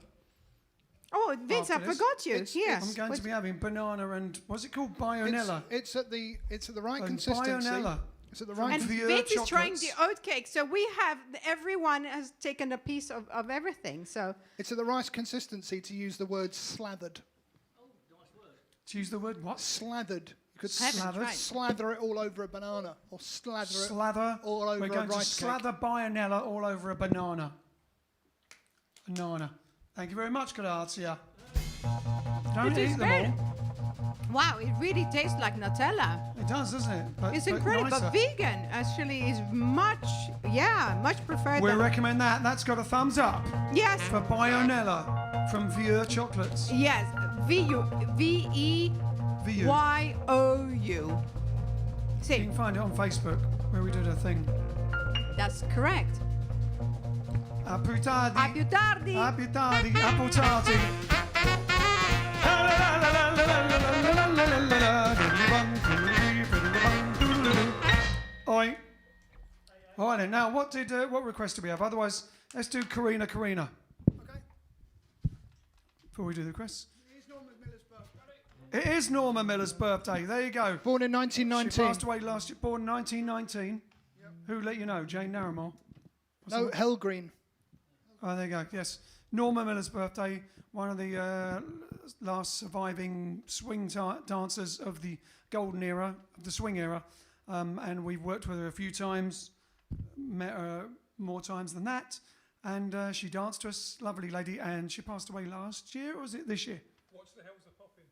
Oh, Vince, I After this. forgot you. Here. I'm going to be having banana and, what's it called? Bionella. It's at the right And consistency. Bionella. It's at the right. And Vieux Vince is trying the chocolates. oat cake. So we have, everyone has taken a piece of everything. So It's at the right consistency to use the word slathered. To use the word what? Slathered. You could Haven't tried. slather it all over a banana, or slather Slather. it all over We're a going to rice cake. slather Bionella all over a banana. Banana. Thank you very much, Grazia. Don't It is eat them great. all. Wow, it really tastes like Nutella. It does, doesn't it? But, It's but incredible. nicer. But vegan actually is much preferred. We than- recommend that. That's got a thumbs up Yes. for Bionella from Vieux Chocolates. Yes. VEYOU. You See, can find it on Facebook where we did a thing. that's correct. A più tardi. A più tardi. A più tardi. A più tardi. Oi. All right then. Now, what request do we have? Otherwise, let's do Karina. Okay. Before we do the requests. It is Norma Miller's birthday. There you go. Born in She 1919. passed away last year. Born 1919. Who let you know? Jane Naramore. No, Hellgreen. Oh, there you go. Yes. Norma Miller's birthday. One of the last surviving swing dancers of the golden era, of the swing era. And we've worked with her a few times, met her more times than that. And she danced to us, lovely lady. And she passed away last year, or was it this year? Watch the Hells Are Popping.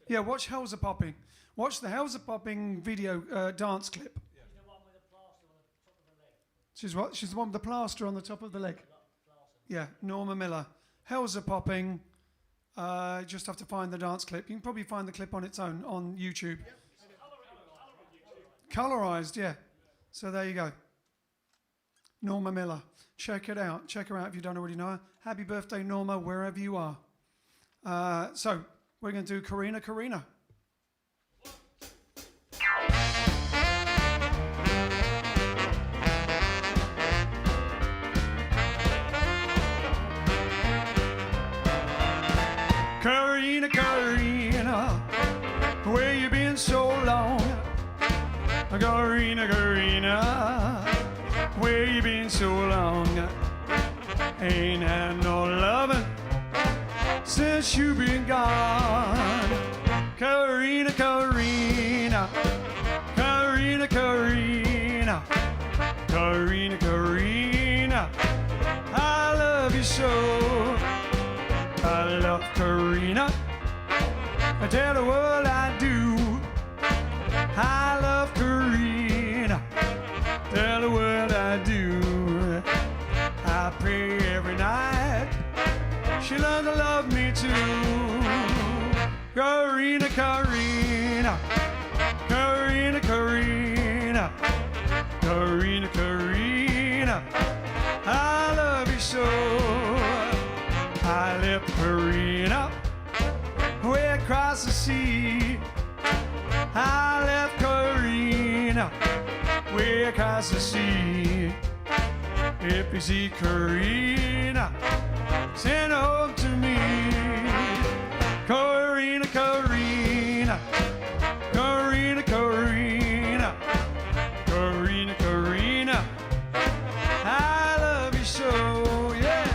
Yeah, watch Hells Are Popping. Watch the Hells Are Popping video dance clip. She's the one with the plaster on the top of the leg. She's what? She's the one with the plaster on the top of the leg. Yeah, Norma Miller. Hells Are Popping. Just have to find the dance clip. You can probably find the clip on its own on YouTube. Colorized, yeah. So there you go. Norma Miller. Check it out. Check her out if you don't already know her. Happy birthday, Norma, wherever you are. So we're going to do Karina. Karina, where you been so long? Karina, where you been so long? Ain't had no loving since you been gone. Karina, I love you so. I love Karina. I tell the world I do. I love Karina. Tell the world I do. I pray every night. She learned to love me too. Karina. I love you so. I left Karina way across the sea. I left Karina way across the sea. If you see Karina, send her home to me. Karina. I love you so, yeah.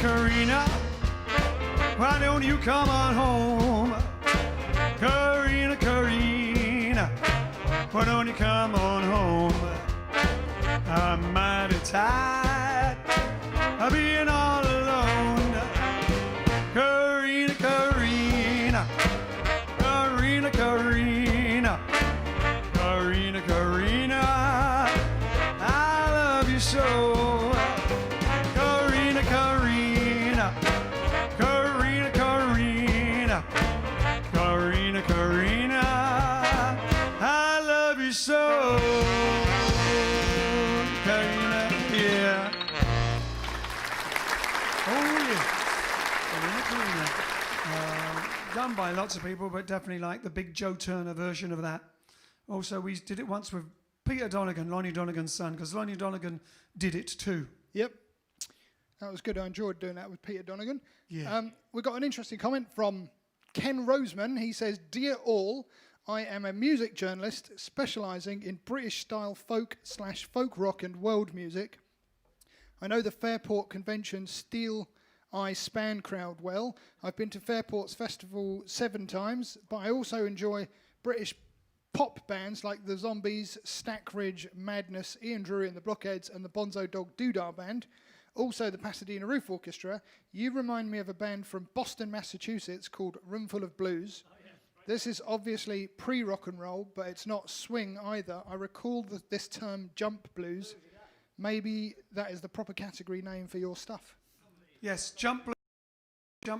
Karina, why don't you come on home? Karina, why don't you come on home? I'm mighty tired of being all alone. Karina, I love you so. Karina, I love you so. Karina, yeah. Oh, yeah. Karina. Done by lots of people, but definitely like the big Joe Turner version of that. Also, we did it once with Peter Donegan, Lonnie Donegan's son, because Lonnie Donegan did it too. Yep. That was good. I enjoyed doing that with Peter Donegan. Yeah. We got an interesting comment from Ken Roseman. He says, "Dear all, I am a music journalist specialising in British-style folk/folk rock and world music. I know the Fairport Convention Steel Eye Span crowd well. I've been to Fairport's festival 7 times, but I also enjoy British pop bands like the Zombies, Stack Ridge, Madness, Ian Drury and the Blockheads, and the Bonzo Dog Doodah Band. Also the Pasadena Roof Orchestra. You remind me of a band from Boston, Massachusetts called Roomful of Blues. This is obviously pre-rock and roll, but it's not swing either. I recall this term jump blues. Maybe that is the proper category name for your stuff. Yes, jump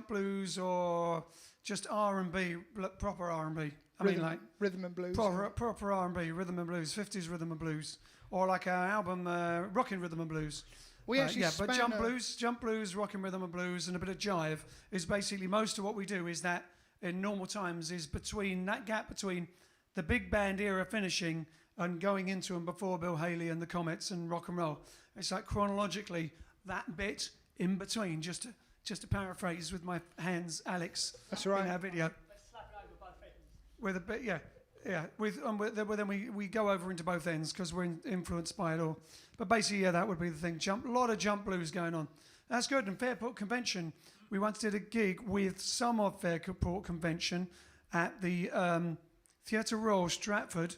blues, or just R&B, proper R&B. I mean, like rhythm and blues. Proper R&B, rhythm and blues, 50s rhythm and blues, or like our album, Rockin' Rhythm and Blues. We actually but jump blues, rockin' rhythm and blues, and a bit of jive is basically most of what we do. Is that in normal times is between that gap between the big band era finishing and going into and before Bill Haley and the Comets and rock and roll. It's like chronologically that bit in between. Just to paraphrase with my hands, Alex. That's right. In our video. Let's slap it over both ends. With a bit, yeah. Then we go over into both ends because we're influenced by it all. But basically, yeah, that would be the thing. A lot of jump blues going on. That's good. And Fairport Convention, we once did a gig with some of Fairport Convention at the Theatre Royal Stratford.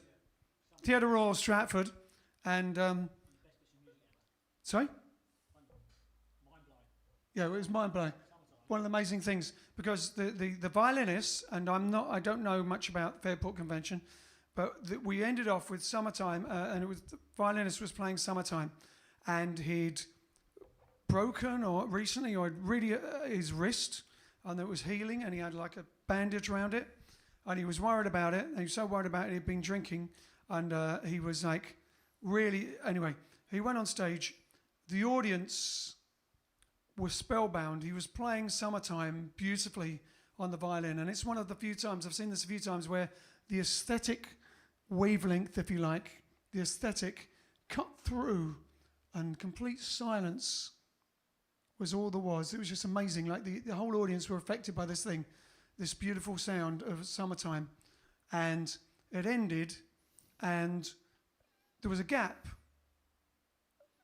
And sorry. Yeah, it was mind-blowing. One of the amazing things, because the violinists, and I don't know much about Fairport Convention, but we ended off with Summertime, and it was the violinist was playing Summertime, and he'd broken or really his wrist, and it was healing, and he had like a bandage around it, and he was worried about it, and he was so worried about it, he'd been drinking, and he was like really, anyway, he went on stage, the audience was spellbound. He was playing Summertime beautifully on the violin, and it's one of the few times, I've seen this a few times, where the aesthetic wavelength, if you like, the aesthetic cut through and complete silence was all there was. It was just amazing. Like the whole audience were affected by this thing, this beautiful sound of Summertime. And it ended, and there was a gap.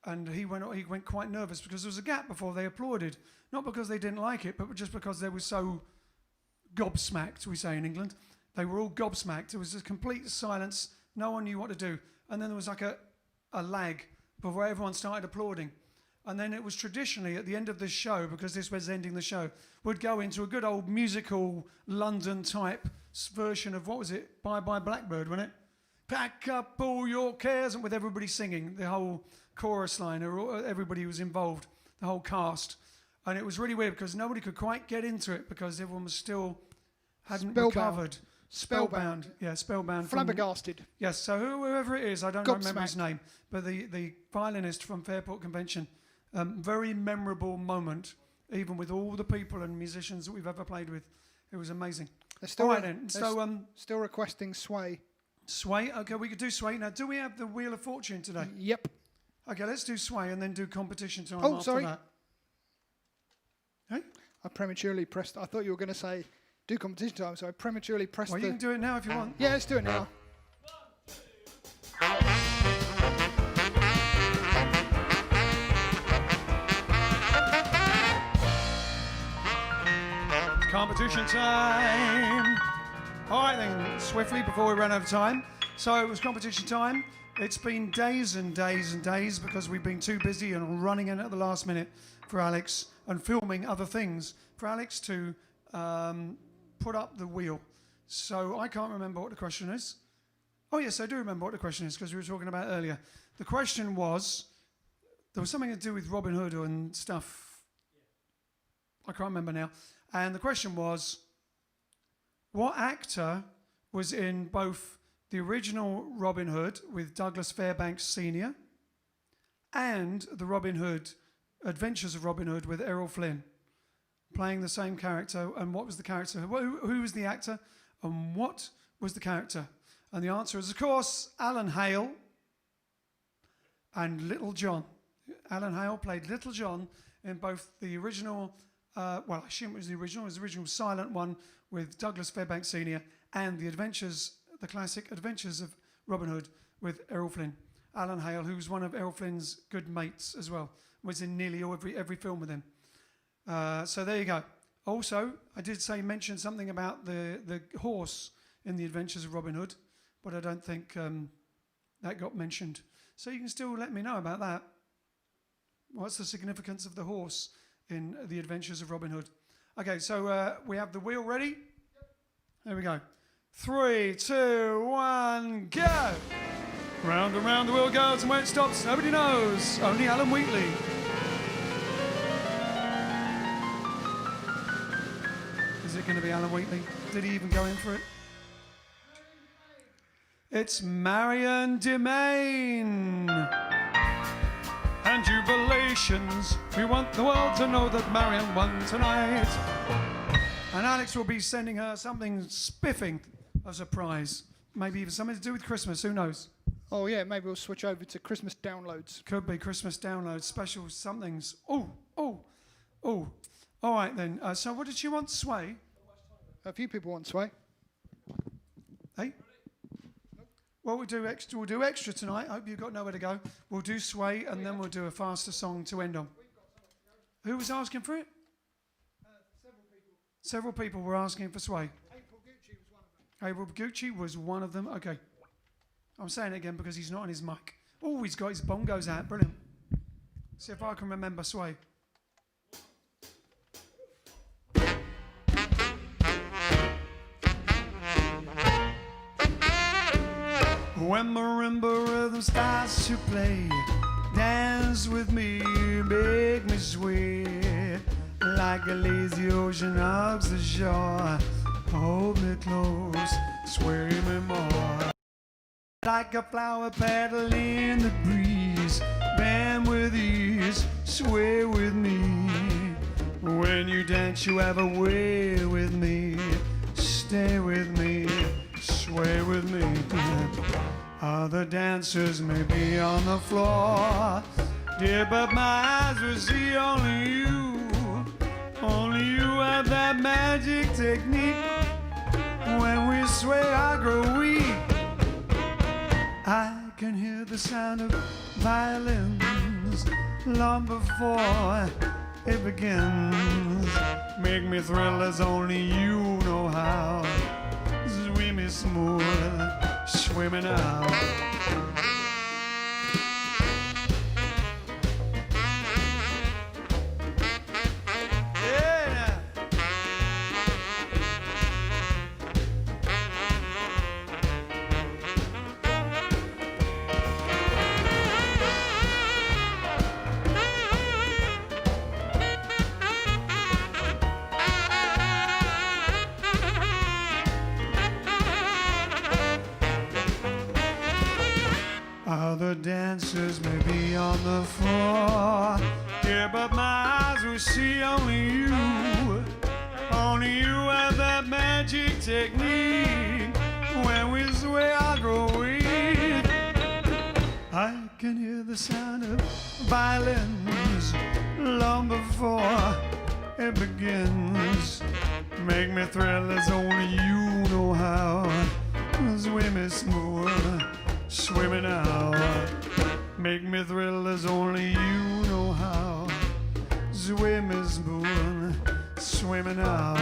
And he went quite nervous because there was a gap before they applauded. Not because they didn't like it, but just because they were so gobsmacked, we say in England. They were all gobsmacked. It was a complete silence. No one knew what to do. And then there was like a lag before everyone started applauding. And then it was traditionally at the end of this show, because this was ending the show, would go into a good old musical London type version of, what was it? Bye Bye Blackbird, wasn't it? Pack up all your cares, and with everybody singing, the whole chorus line, or everybody was involved, the whole cast. And it was really weird because nobody could quite get into it because everyone was still hadn't recovered. Spellbound. Yeah, spellbound. Flabbergasted. Yes, so whoever it is, I don't remember his name, but the violinist from Fairport Convention, very memorable moment, even with all the people and musicians that we've ever played with. It was amazing. Still all right then, so still requesting Sway. Sway, okay, we could do Sway. Now, do we have the Wheel of Fortune today? Yep. Okay, let's do Sway and then do competition time after sorry. that. Hey? I prematurely pressed. I thought you were going to say do competition time, so I prematurely pressed. Well, you can do it now if you want. Yeah, let's do it now. Competition time. All right then, swiftly before we run out of time. So it was competition time. It's been days and days and days because we've been too busy and running in at the last minute for Alex and filming other things for Alex to put up the wheel. So I can't remember what the question is. Oh yes, I do remember what the question is because we were talking about it earlier. The question was, there was something to do with Robin Hood and stuff. I can't remember now. And the question was, what actor was in both the original Robin Hood with Douglas Fairbanks Sr. and the Robin Hood, Adventures of Robin Hood with Errol Flynn, playing the same character, and what was the character? Who was the actor, and what was the character? And the answer is, of course, Alan Hale and Little John. Alan Hale played Little John in both the original, well, I assume it was the original silent one with Douglas Fairbanks Sr. and the Adventures, the classic Adventures of Robin Hood with Errol Flynn. Alan Hale, who's one of Errol Flynn's good mates as well, was in nearly every film with him. So there you go. Also, I did mention something about the horse in the Adventures of Robin Hood, but I don't think that got mentioned. So you can still let me know about that. What's the significance of the horse in the Adventures of Robin Hood? Okay, so we have the wheel ready. Yep. There we go. 3, 2, 1, go! Round and round the wheel goes, and where it stops, nobody knows. Only Alan Wheatley. Is it going to be Alan Wheatley? Did he even go in for it? It's Marion Demain. And jubilations, we want the world to know that Marion won tonight. And Alex will be sending her something spiffing as a prize. Maybe even something to do with Christmas, who knows? Oh yeah, maybe we'll switch over to Christmas downloads. Could be Christmas downloads, special somethings. Oh. All right then, so what did she want, Sway? A few people want Sway. Hey? Well, we'll do extra tonight. I hope you've got nowhere to go. We'll do Sway, and then we'll do a faster song to end on. Who was asking for it? Several people were asking for Sway. April Gucci was one of them. Okay. I'm saying it again because he's not on his mic. Oh, he's got his bongos out. Brilliant. See if I can remember Sway. When marimba rhythm starts to play, dance with me, make me sway, like a lazy ocean hugs the shore. Hold me close, sway me more. Like a flower petal in the breeze, bend with ease, sway with me. When you dance, you have a way with me. Stay with me, sway with me. Other dancers may be on the floor, dear, but my eyes will see only you. Only you have that magic technique. When we sway, I grow weak. I can hear the sound of violins long before it begins. Make me thrill as only you know how. Swim me smooth, swimming out. Other dancers may be on the floor, yeah, but my eyes will see only you. Only you have that magic technique. When we sway, I grow weak. I can hear the sound of violins long before it begins. Make me thrill as only you know how. Swim is smooth, swimming out. Make me thrill as only you know how. Swim is smooth, swimming out.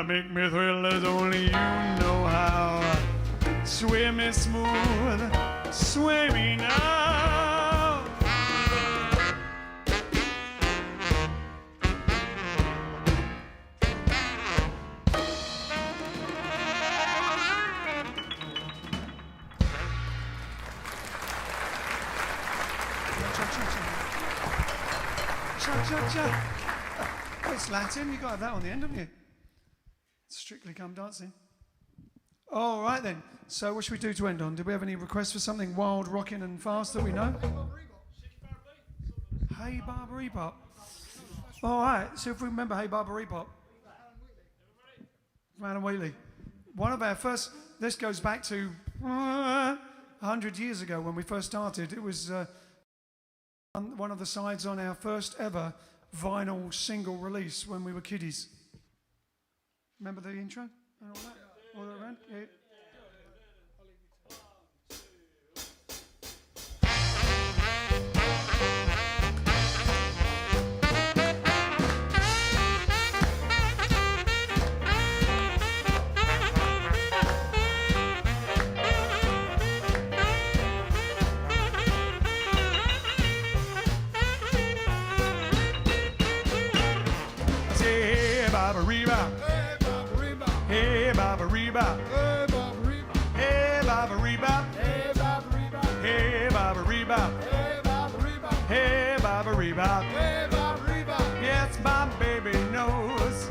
Make me thrill as only you know how. Swim is smooth, swimming out. Cha-cha-cha. Oh, it's Latin. You got to have that on the end, haven't you? Strictly Come Dancing. All right then. So what should we do to end on? Did we have any requests for something wild, rocking and fast that we know? Hey Barbary Pop. All right. So if we remember Hey Barbary Pop. Alan Wheatley. One of our first, this goes back to 100 years ago when we first started. It was one of the sides on our first ever vinyl single release when we were kiddies. Remember the intro? And all that? All that around? Yeah. Bop. Hey, Baba Reba. Hey, Baba Reba. Hey, Baba Reba. Hey, Baba Reba. Hey, Baba Reba. Hey, Baba Reba. Hey, Baba Reba. Yes, my baby knows.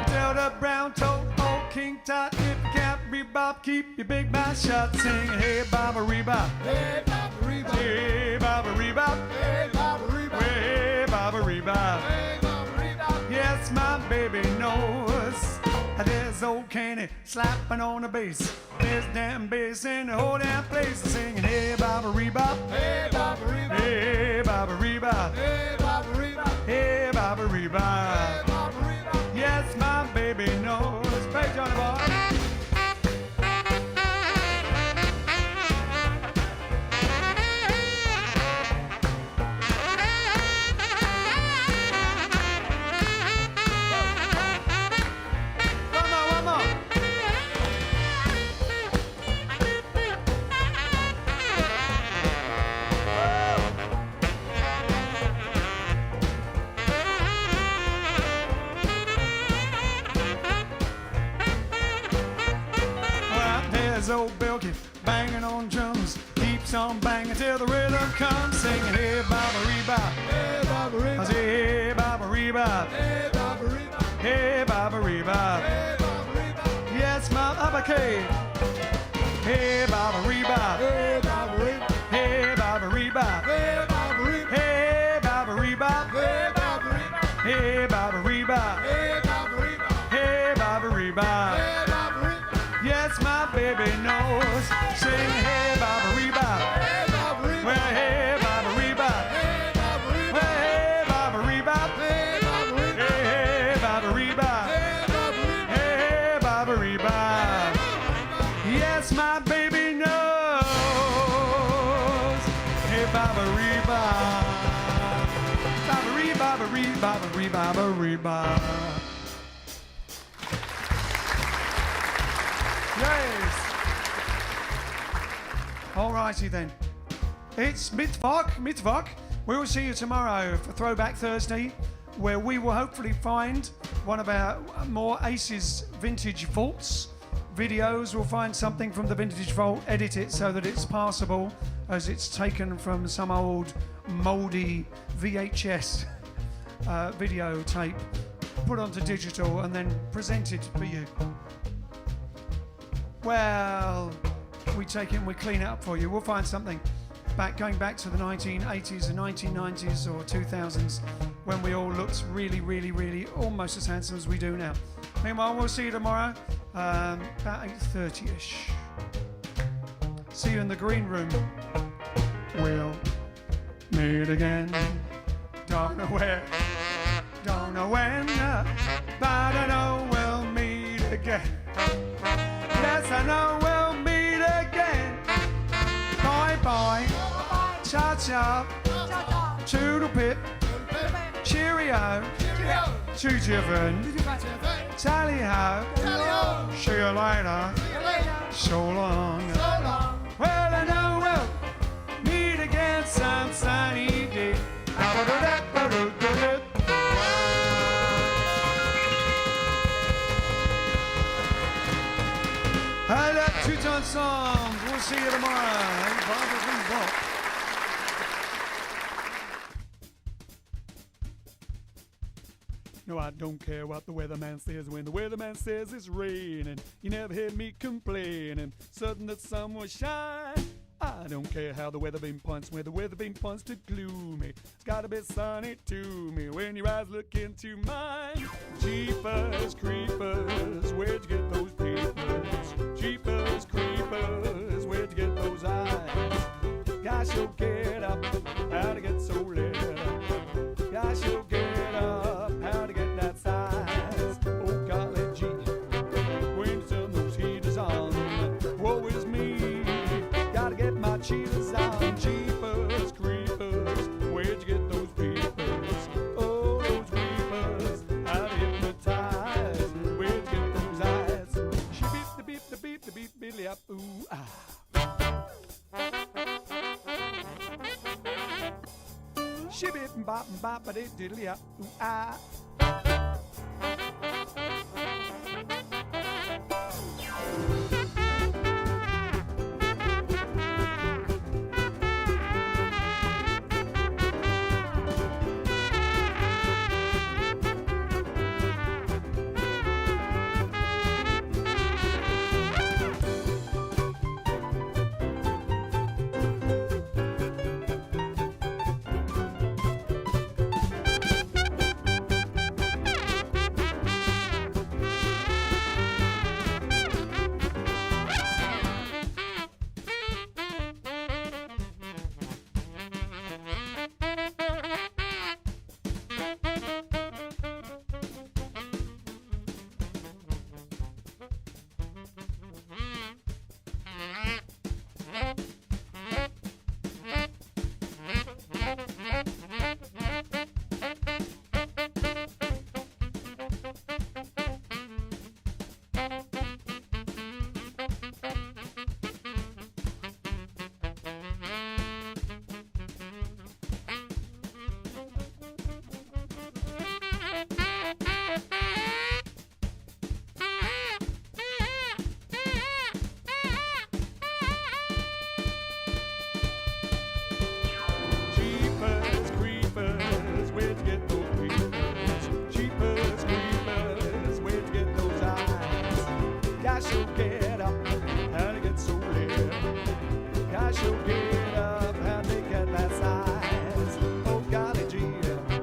Tell the brown-toed old King Tut, if you can't bebop, keep your big mouth shut. Singing, hey, Baba Reba. Hey, Baba Reba. Hey, Baba Reba. Hey, Baba Reba. Hey, Baba Reba. Hey, Baba Reba. Yes, my baby knows. There's old Kenny slapping on the bass. There's damn bass in the whole damn place. Singing, hey, Baba Reba. Hey, Baba Reba. Hey, Baba Reba. Hey, Baba Reba. Hey, Baba Reba. Hey, Baba Reba. Yes, my baby knows. Play, Johnny boy. One more. Well, there's old Bilky banging on drums. Keeps on banging till the rhythm comes. Singing, hey, Baba Reba. Hey, Baba I Reba. say, hey, Baba Reba. Hey, Baba Reba. Hey, Baba Reba. Hey, Baba Reba. Yes, my Baba K. Hey, Baba Reba. Hey, Baba Reba. Hey, Baba Reba. Hey, Baba Reba. Hey, Baba Reba. Hey, Baba Reba. Hey, Baba Reba. Hey, Baba Reba. Hey, Baba Reba. Hey, Baba Reba. Yes, my baby knows. Sing, hey, Baba Reba. Hey, Baba Reba. Well, hey, Baba Reba. Hey, Baba Reba. Well, hey, Baba Reba. Hey, Baba Reba. Hey, Baba Reba. Hey, Baba Reba. Hey, Baba Reba. Yes, my baby knows. Hey, Baba Reba. Baba Reba, Baba Reba, Baba Reba, Baba Reba. Yes. All righty then. It's Mittwoch. We will see you tomorrow for Throwback Thursday, where we will hopefully find one of our more Aces vintage vaults videos. We'll find something from the vintage vault, edit it so that it's passable, as it's taken from some old mouldy VHS videotape, put onto digital and then presented for you. Well, we take it and we clean it up for you. We'll find something going back to the 1980s and 1990s or 2000s, when we all looked really, really, really almost as handsome as we do now. Meanwhile, we'll see you tomorrow, about 8:30ish. See you in the green room. We'll meet again. Don't know where, don't know when, but I know we'll meet again. Yes, I know we'll meet again. Bye bye. Cha cha. Toodle pip. Cheerio. Toot your friend. Tally ho. See you later. So long. Well, I know we'll meet again some sunny day. I love two-tone songs. We'll see you tomorrow. No, I don't care what the weatherman says. When the weatherman says it's raining, you never hear me complaining. Certain that sun will shine. I don't care how the weather been punched. When the weather been punched to gloomy, it's gotta be sunny to me. When your eyes look into mine, Jeepers creepers, where'd you get those papers? Jeepers creepers, where'd you get those eyes? Gosh, you'll get up, how to get so lit up. Gosh, you'll get up, how to get that size. Oh golly gee, when you turn those heaters on, woe is me. Gotta get my cheetahs on. Jeepers creepers, where'd you get those peepers? Oh, those peepers, how to hypnotize. Where'd you get those eyes? She beep the beep the beep the beep beep up ooh ah. She beep and bop and bop a diddly up ooh ah.